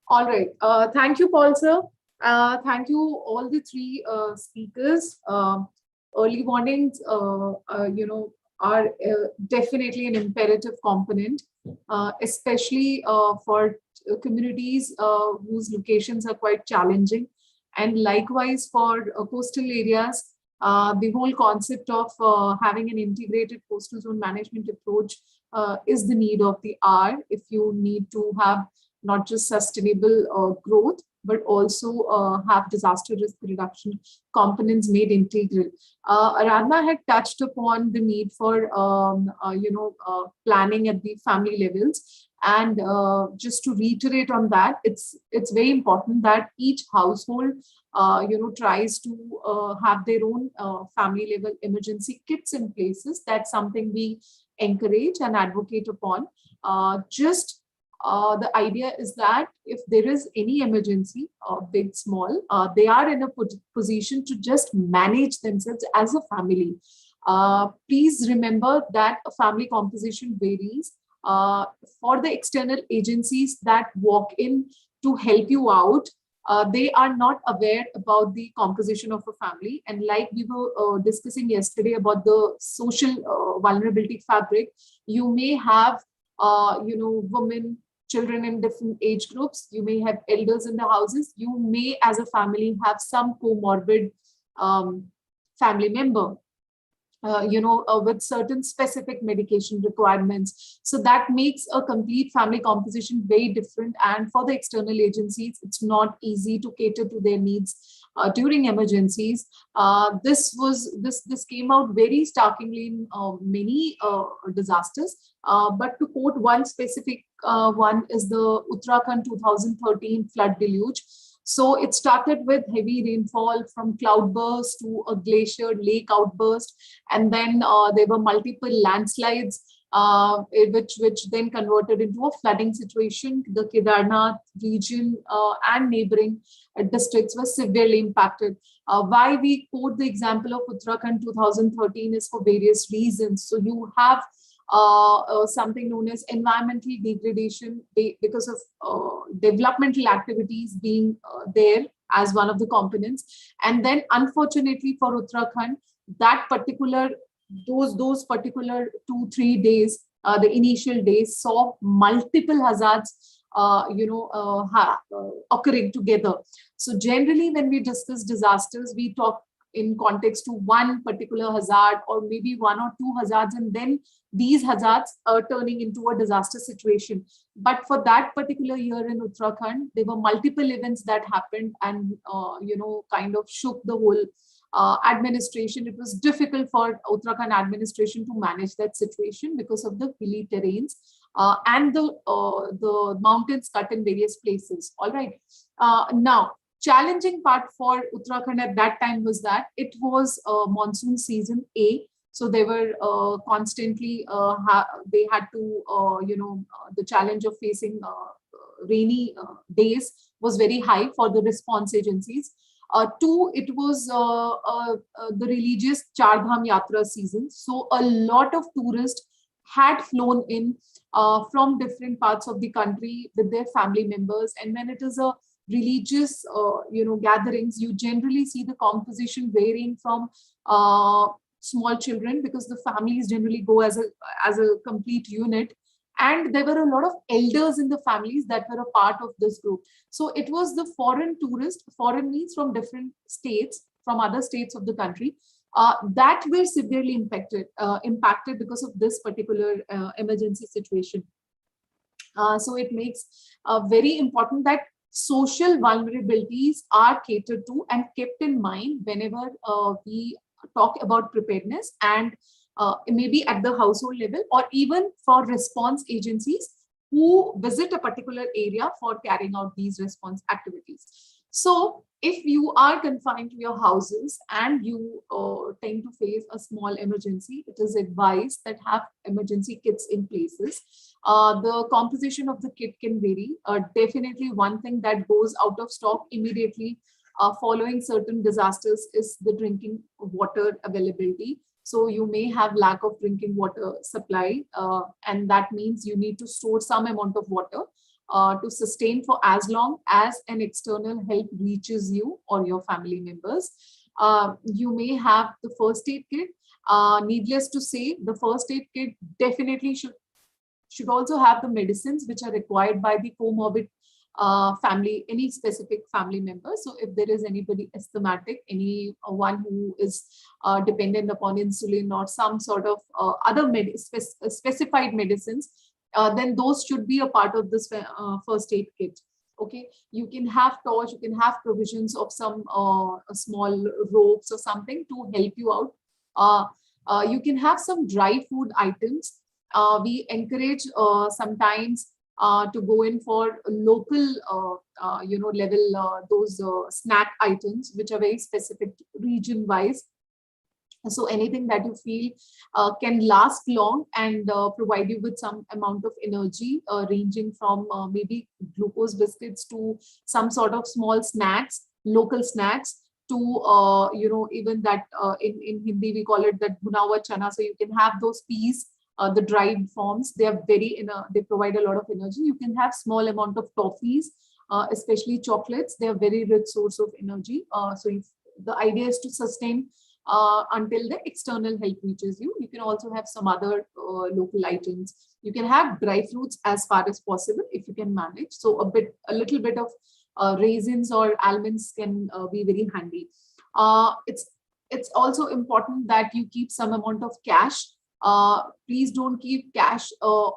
All right. Thank you, Paul, sir. Thank you, all the three speakers. Early warnings, are definitely an imperative component, especially for communities whose locations are quite challenging. And likewise for coastal areas, the whole concept of having an integrated coastal zone management approach is the need of the hour if you need to have not just sustainable growth, but also have disaster risk reduction components made integral. Aradhana had touched upon the need for planning at the family levels, and just to reiterate on that, it's very important that each household tries to have their own family level emergency kits in places. That's something we encourage and advocate upon. The idea is that if there is any emergency, big, small, they are in a position to just manage themselves as a family. Please remember that a family composition varies. For the external agencies that walk in to help you out, they are not aware about the composition of a family. And like we were discussing yesterday about the social vulnerability fabric, you may have women, children in different age groups. You may have elders in the houses. You may, as a family, have some comorbid family member, with certain specific medication requirements. So that makes a complete family composition very different. And for the external agencies, it's not easy to cater to their needs during emergencies. This came out very starkly in many disasters. But to quote one specific one is the Uttarakhand 2013 flood deluge. So it started with heavy rainfall from cloudburst to a glacier lake outburst. And then there were multiple landslides, which then converted into a flooding situation. The Kedarnath region and neighboring districts were severely impacted. Why we quote the example of Uttarakhand 2013 is for various reasons. So you have something known as environmental degradation because of developmental activities being there as one of the components. And then unfortunately for Uttarakhand, that particular, those particular 2-3 days, the initial days saw multiple hazards occurring together. So generally when we discuss disasters, we talk in context to one particular hazard or maybe 1 or 2 hazards, and then these hazards are turning into a disaster situation. But for that particular year in Uttarakhand, there were multiple events that happened and kind of shook the whole administration. It was difficult for Uttarakhand administration to manage that situation because of the hilly terrains and the mountains cut in various places. All right. Now, challenging part for Uttarakhand at that time was that it was monsoon season A. So they were constantly, they had to, the challenge of facing rainy days was very high for the response agencies. 2, it was the religious Char Dham Yatra season. So a lot of tourists had flown in from different parts of the country with their family members. And when it is a religious, gatherings, you generally see the composition varying from small children, because the families generally go as a complete unit. And there were a lot of elders in the families that were a part of this group. So it was the foreign tourists, foreign means from different states, from other states of the country, that were severely impacted because of this particular emergency situation. So it makes very important that social vulnerabilities are catered to and kept in mind whenever we talk about preparedness, and maybe at the household level or even for response agencies who visit a particular area for carrying out these response activities. So if you are confined to your houses and you tend to face a small emergency, it is advised that have emergency kits in places. The composition of the kit can vary. Definitely one thing that goes out of stock immediately following certain disasters is the drinking water availability. So you may have lack of drinking water supply, and that means you need to store some amount of water to sustain for as long as an external help reaches you or your family members. You may have the first aid kit. Needless to say, the first aid kit definitely should also have the medicines which are required by the comorbid family, any specific family member. So if there is anybody asthmatic, anyone who is dependent upon insulin or some sort of other specified medicines, then those should be a part of this first aid kit. Okay, you can have torch, you can have provisions of some small ropes or something to help you out. You can have some dry food items. We encourage sometimes to go in for local, level, those snack items, which are very specific region wise. So anything that you feel can last long and provide you with some amount of energy, ranging from maybe glucose biscuits to some sort of small snacks, local snacks, to even that in Hindi we call it that bhunawa chana. So you can have those peas, the dried forms. They are they provide a lot of energy. You can have small amount of toffees, especially chocolates. They are very rich source of energy. So if the idea is to sustain until the external help reaches you. You can also have some other local items. You can have dry fruits as far as possible if you can manage. So a little bit of raisins or almonds can be very handy. It's also important that you keep some amount of cash. Please don't keep cash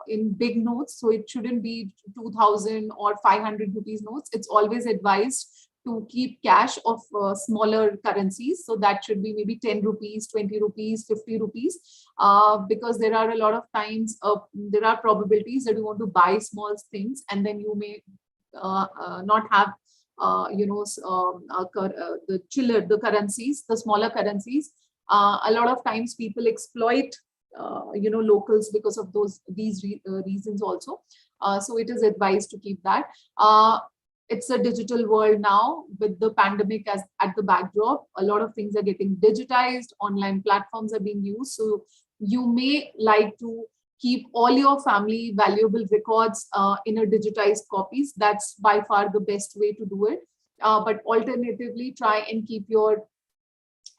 in big notes. So it shouldn't be 2,000 or 500 rupees notes. It's always advised to keep cash of smaller currencies. So that should be maybe 10 rupees, 20 rupees, 50 rupees, because there are a lot of times, there are probabilities that you want to buy small things and then you may not have, the currencies, the smaller currencies. A lot of times people exploit, locals because of these reasons also. So it is advised to keep that. It's a digital world now with the pandemic as at the backdrop. A lot of things are getting digitized, online platforms are being used. So you may like to keep all your family valuable records in a digitized copies. That's by far the best way to do it. but alternatively try and keep your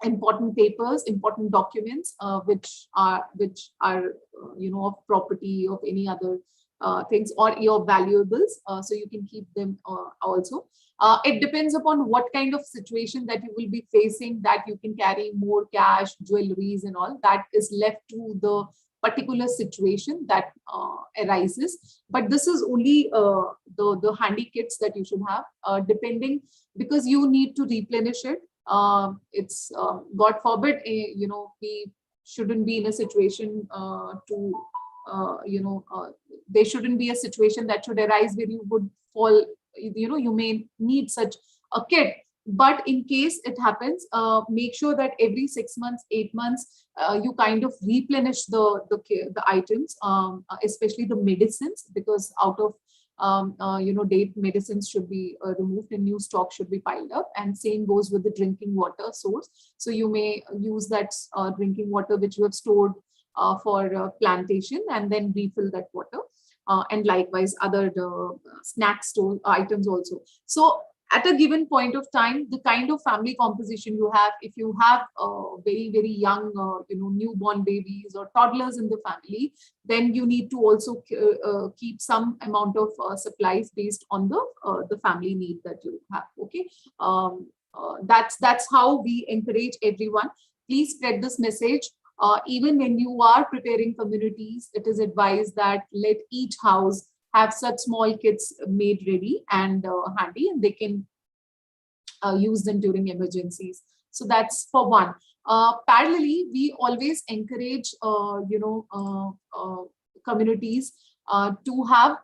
important papers, important documents, which are of property of any other things, or your valuables, so you can keep them also. It depends upon what kind of situation that you will be facing, that you can carry more cash, jewelries and all. That is left to the particular situation that arises. But this is only the handy kits that you should have, depending, because you need to replenish it. It's God forbid, we shouldn't be in a situation there shouldn't be a situation that should arise where you would fall, you may need such a kit. But in case it happens, make sure that every 6 months, 8 months, you kind of replenish the items, especially the medicines, because out of date medicines should be removed and new stock should be piled up. And same goes with the drinking water source. So you may use that drinking water which you have stored for plantation, and then refill that water. And likewise other snack store items also. So at a given point of time, the kind of family composition you have, if you have very, very young, newborn babies or toddlers in the family, then you need to also keep some amount of supplies based on the family need that you have. Okay, that's how we encourage everyone. Please spread this message. Even when you are preparing communities, it is advised that let each house have such small kits made ready and handy, and they can use them during emergencies. So that's for one. Parallelly, we always encourage communities to have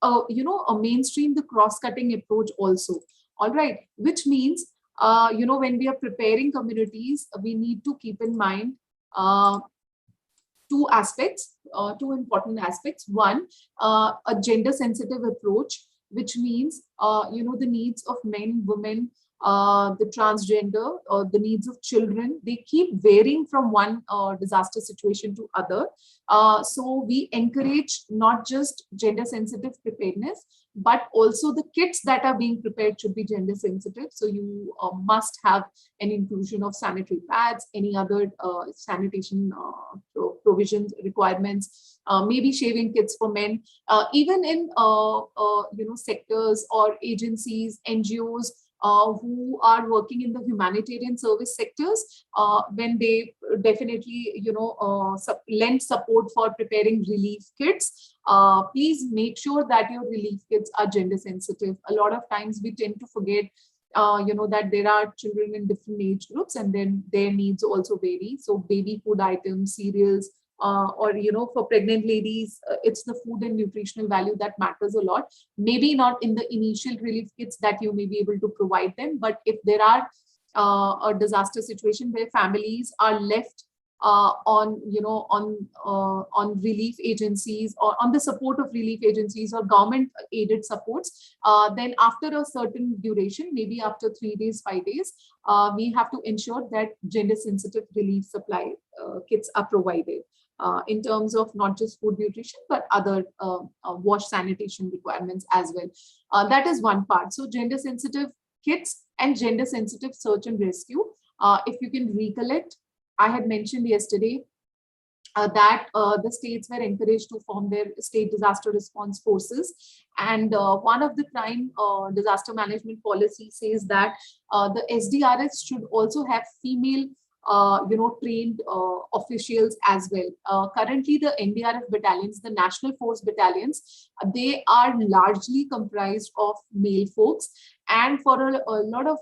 a mainstream the cross-cutting approach also. All right, which means when we are preparing communities, we need to keep in mind two important aspects. One, a gender sensitive approach, which means the needs of men, women, the transgender, the needs of children, they keep varying from one disaster situation to other. So we encourage not just gender sensitive preparedness, but also the kits that are being prepared should be gender sensitive. So you must have an inclusion of sanitary pads, any other sanitation provisions, requirements, maybe shaving kits for men, even in sectors or agencies, NGOs, who are working in the humanitarian service sectors, when they definitely lend support for preparing relief kits, please make sure that your relief kits are gender sensitive. A lot of times we tend to forget that there are children in different age groups, and then their needs also vary. So baby food items, cereals, or for pregnant ladies, it's the food and nutritional value that matters a lot. Maybe not in the initial relief kits that you may be able to provide them, but if there are a disaster situation where families are left on relief agencies, or on the support of relief agencies or government aided supports, then after a certain duration, maybe after 3 days, 5 days, we have to ensure that gender sensitive relief supply kits are provided. In terms of not just food nutrition, but other wash sanitation requirements as well. That is one part. So gender sensitive kits and gender sensitive search and rescue. If you can recollect, I had mentioned yesterday that the states were encouraged to form their state disaster response forces. And one of the prime disaster management policy says that the SDRS should also have female trained officials as well. Currently, the NDRF battalions, the National Force battalions, they are largely comprised of male folks. And for a lot of,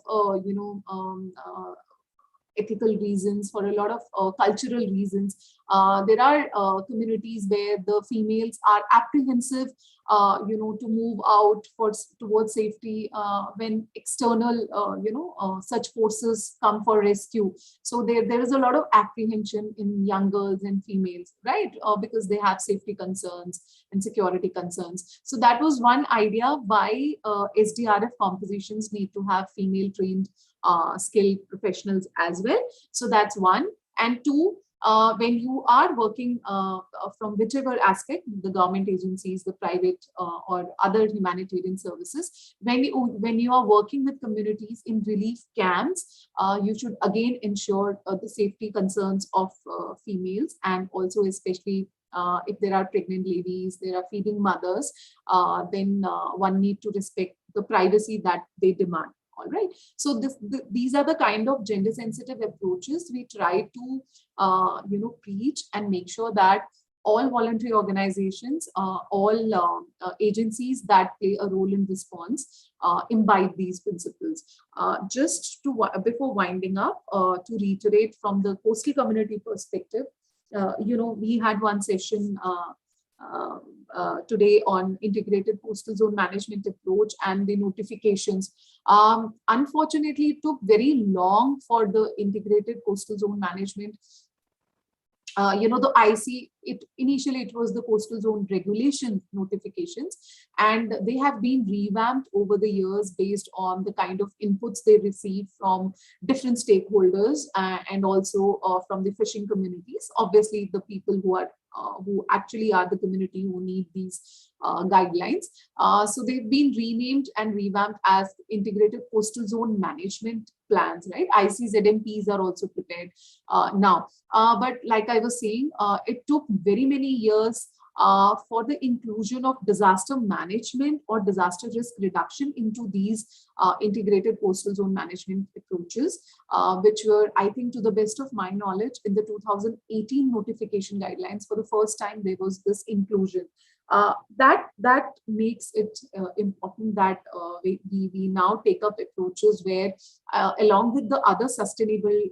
ethical reasons, for a lot of cultural reasons, there are communities where the females are apprehensive to move out towards safety when external such forces come for rescue. So there is a lot of apprehension in young girls and females, right? Because they have safety concerns and security concerns. So that was one idea why SDRF compositions need to have female trained skilled professionals as well. So that's one. And two, when you are working from whichever aspect, the government agencies, the private or other humanitarian services, when you are working with communities in relief camps, you should again ensure the safety concerns of females, and also especially if there are pregnant ladies, there are feeding mothers, then one need to respect the privacy that they demand. All right. So these are the kind of gender sensitive approaches we try to preach and make sure that all voluntary organizations, all agencies that play a role in response imbibe these principles. Just to before winding up, to reiterate from the coastal community perspective, we had one session today on integrated coastal zone management approach and the notifications. Unfortunately, it took very long for the integrated coastal zone management. The IC, initially it was the coastal zone regulation notifications, and they have been revamped over the years based on the kind of inputs they receive from different stakeholders and also from the fishing communities. Obviously, the people who actually are the community who need these guidelines. So they've been renamed and revamped as integrated coastal zone management plans, right? ICZMPs are also prepared now. But like I was saying, it took very many years for the inclusion of disaster management or disaster risk reduction into these integrated coastal zone management approaches, which were, I think, to the best of my knowledge, in the 2018 notification guidelines, for the first time there was this inclusion. That makes it important that we now take up approaches where, along with the other sustainable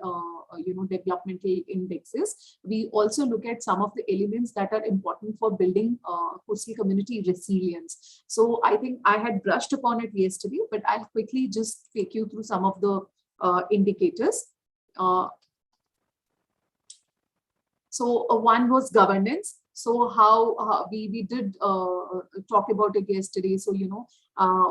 developmental indexes, we also look at some of the elements that are important for building coastal community resilience. So I think I had brushed upon it yesterday, but I'll quickly just take you through some of the indicators. So one was governance. So how we did talk about it yesterday. So,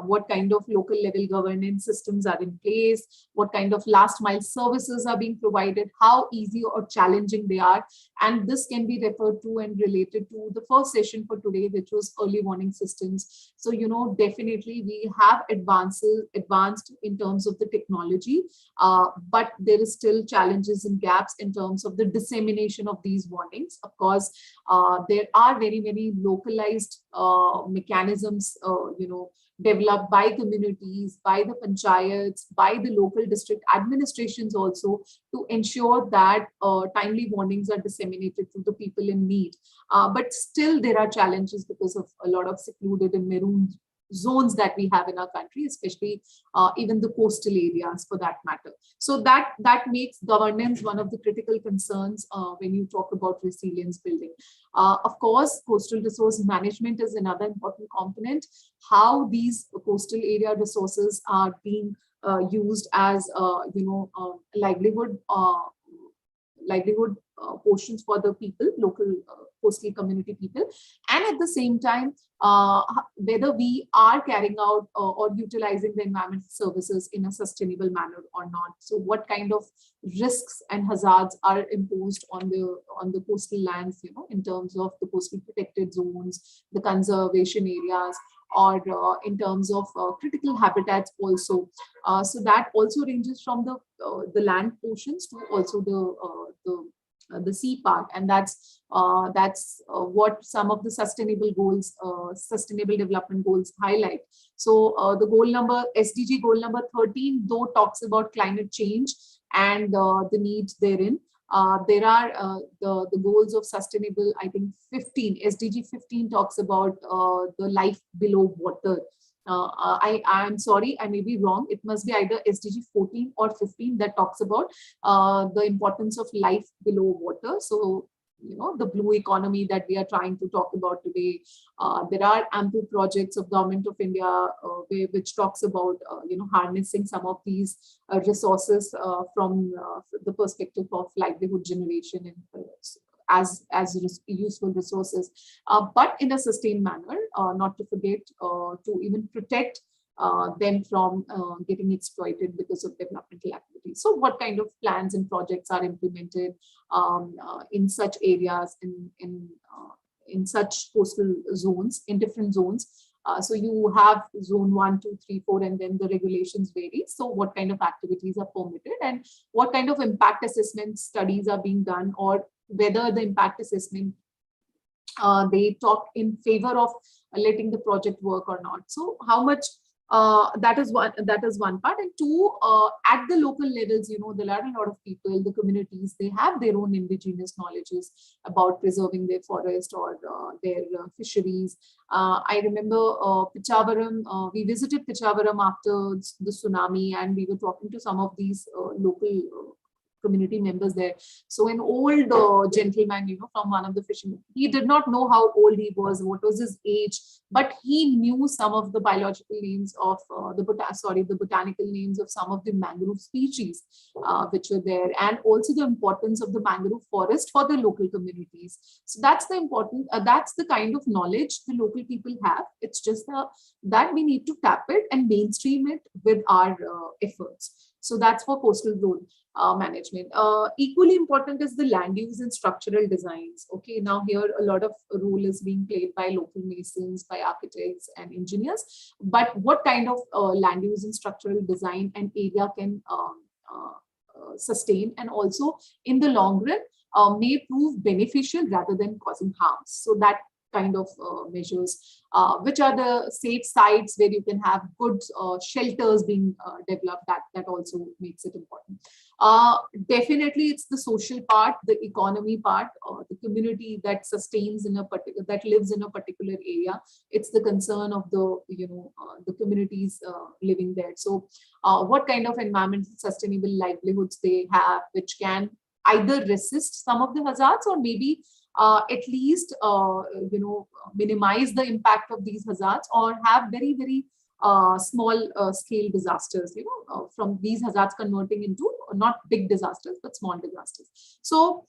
what kind of local level governance systems are in place, what kind of last mile services are being provided, how easy or challenging they are. And this can be referred to and related to the first session for today, which was early warning systems. So, definitely we have advanced in terms of the technology, but there is still challenges and gaps in terms of the dissemination of these warnings. Of course, there are very, very localized mechanisms, developed by communities, by the panchayats, by the local district administrations also, to ensure that timely warnings are disseminated to the people in need. But still there are challenges because of a lot of secluded and maroon zones that we have in our country, especially even the coastal areas for that matter. So that makes governance one of the critical concerns when you talk about resilience building. Of course, coastal resource management is another important component. How these coastal area resources are being used as livelihood portions for the people, local coastal community people, and at the same time, whether we are carrying out or utilizing the environmental services in a sustainable manner or not. So what kind of risks and hazards are imposed on the coastal lands, in terms of the coastal protected zones, the conservation areas, or in terms of critical habitats also. So that also ranges from the land portions to also the sea part, and that's what some of the sustainable goals, sustainable development goals highlight. So the SDG goal number 13, though, talks about climate change and the needs therein. There are the goals of sustainable, I think 15, SDG 15 talks about the life below water. I'm sorry, I may be wrong. It must be either SDG 14 or 15 that talks about the importance of life below water. So, the blue economy that we are trying to talk about today. There are ample projects of Government of India which talks about, harnessing some of these resources from the perspective of livelihood generation and as useful resources, but in a sustained manner, not to forget to even protect them from getting exploited because of developmental activities. So what kind of plans and projects are implemented in such areas, in such coastal zones, in different zones? So you have zone 1, 2, 3, 4, and then the regulations vary. So what kind of activities are permitted, and what kind of impact assessment studies are being done, or whether the impact assessment they talk in favor of letting the project work or not. So how much that is one part. And two, at the local levels, you know, there are a lot of people, the communities, they have their own indigenous knowledges about preserving their forest or their fisheries. I remember Pichavaram, we visited Pichavaram after the tsunami, and we were talking to some of these local community members there. So an old gentleman, you know, from one of the fishermen, he did not know how old he was, what was his age, but he knew some of the biological names of the botanical names of some of the mangrove species which were there, and also the importance of the mangrove forest for the local communities. So that's the kind of knowledge the local people have. It's just that we need to tap it and mainstream it with our efforts. So that's for coastal zone management. Equally important is the land use and structural designs. Okay, now here a lot of role is being played by local masons, by architects and engineers. But what kind of land use and structural design an area can sustain, and also in the long run may prove beneficial rather than causing harms. So that kind of measures, which are the safe sites where you can have good shelters being developed, that also makes it important. Definitely it's the social part, the economy part, the community that sustains in a particular, that lives in a particular area. It's the concern of the, you know, the communities living there. So what kind of environmental sustainable livelihoods they have, which can either resist some of the hazards, or maybe at least you know, minimize the impact of these hazards, or have very, very small scale disasters, you know, from these hazards converting into not big disasters but small disasters. So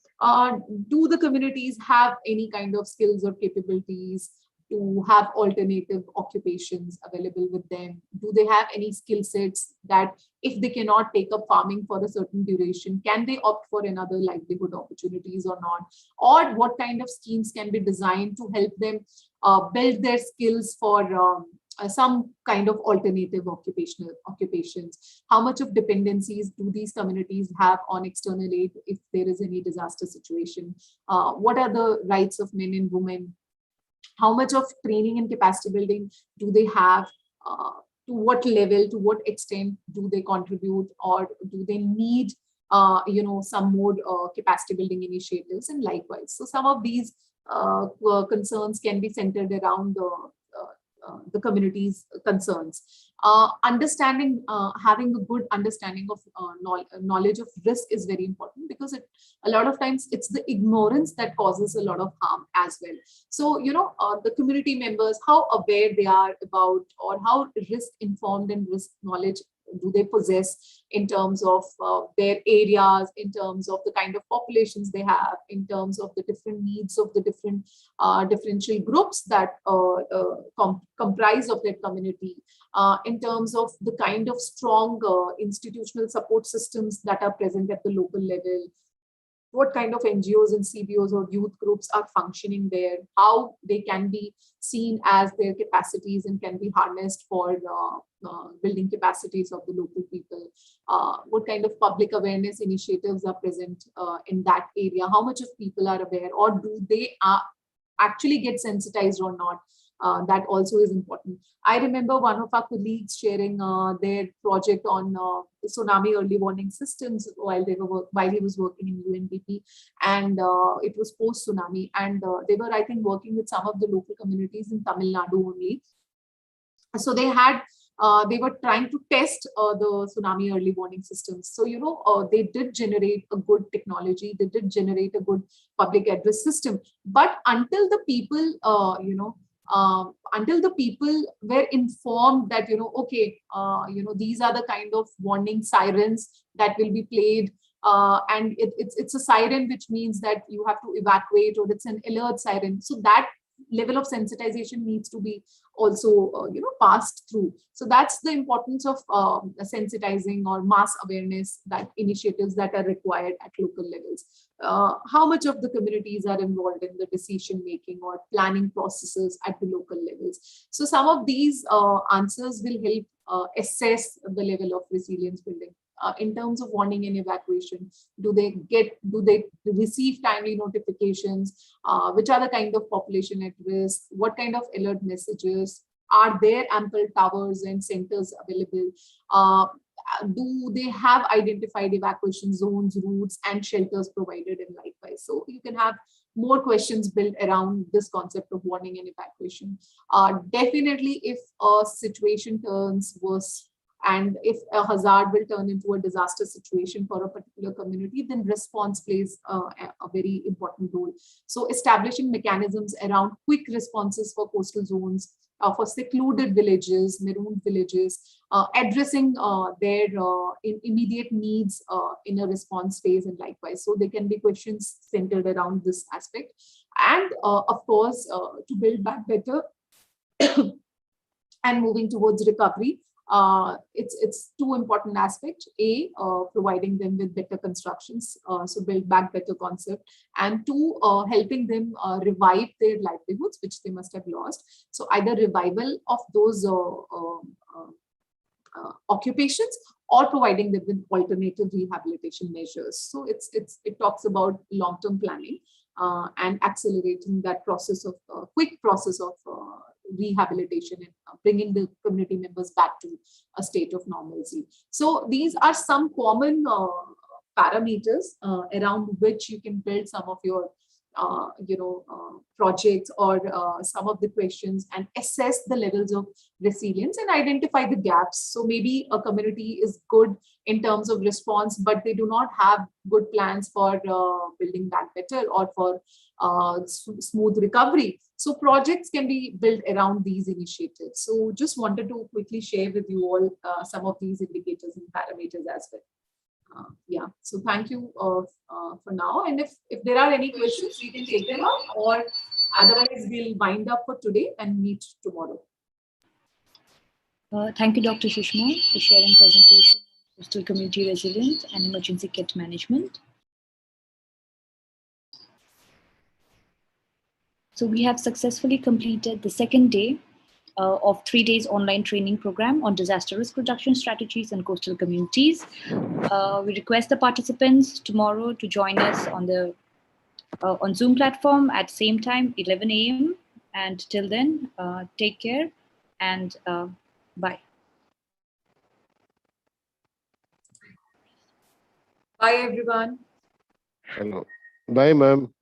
do the communities have any kind of skills or capabilities to have alternative occupations available with them? Do they have any skill sets that if they cannot take up farming for a certain duration, can they opt for another livelihood opportunities or not? Or what kind of schemes can be designed to help them build their skills for some kind of alternative occupations? How much of dependencies do these communities have on external aid if there is any disaster situation? What are the rights of men and women? How much of training and capacity building do they have? To what level, to what extent do they contribute, or do they need you know, some more capacity building initiatives, and likewise? So some of these concerns can be centered around the community's concerns. Understanding, having a good understanding of knowledge of risk is very important, because a lot of times it's the ignorance that causes a lot of harm as well. So, you know, the community members, how aware they are about, or how risk informed and risk knowledge do they possess in terms of their areas, in terms of the kind of populations they have, in terms of the different needs of the different differential groups that comprise of their community, in terms of the kind of strong institutional support systems that are present at the local level, what kind of NGOs and CBOs or youth groups are functioning there, how they can be seen as their capacities and can be harnessed for building capacities of the local people, what kind of public awareness initiatives are present in that area, how much of people are aware, or do they actually get sensitized or not. That also is important. I remember one of our colleagues sharing their project on tsunami early warning systems while he was working in UNDP, and it was post tsunami, and they were, I think, working with some of the local communities in Tamil Nadu only. So they had they were trying to test the tsunami early warning systems. So, you know, they did generate a good technology, they did generate a good public address system, but until the people you know, until the people were informed that, you know, okay, you know, these are the kind of warning sirens that will be played, and it's a siren, which means that you have to evacuate, or it's an alert siren. So that level of sensitization needs to be also passed through. So that's the importance of sensitizing or mass awareness, that initiatives that are required at local levels. How much of the communities are involved in the decision making or planning processes at the local levels? So some of these answers will help assess the level of resilience building. In terms of warning and evacuation, do they receive timely notifications? Which are the kind of population at risk? What kind of alert messages? Are there ample towers and centers available? Do they have identified evacuation zones, routes, and shelters provided, and likewise? So you can have more questions built around this concept of warning and evacuation. Definitely, if a situation turns worse, and if a hazard will turn into a disaster situation for a particular community, then response plays a very important role. So establishing mechanisms around quick responses for coastal zones, for secluded villages, marooned villages, addressing their immediate needs in a response phase, and likewise. So there can be questions centered around this aspect. And of course, to build back better and moving towards recovery, it's two important aspects. A, providing them with better constructions, so build back better concept, and two, helping them revive their livelihoods, which they must have lost. So either revival of those occupations, or providing them with alternative rehabilitation measures. So it talks about long-term planning and accelerating that process of quick process of rehabilitation and bringing the community members back to a state of normalcy. So these are some common parameters around which you can build some of your projects or some of the questions, and assess the levels of resilience and identify the gaps. So maybe a community is good in terms of response, but they do not have good plans for building back better or for smooth recovery. So projects can be built around these initiatives. So just wanted to quickly share with you all some of these indicators and parameters as well. Yeah, so thank you for now. And if there are any questions, we can take them up, or otherwise we'll wind up for today and meet tomorrow. Thank you, Dr. Sushma, for sharing presentation on coastal community resilience and emergency kit management. So we have successfully completed the second day of 3 days online training program on disaster risk reduction strategies in coastal communities. We request the participants tomorrow to join us on the on Zoom platform at same time, 11 a.m. And till then, take care and bye. Bye, everyone. Hello. Bye, ma'am.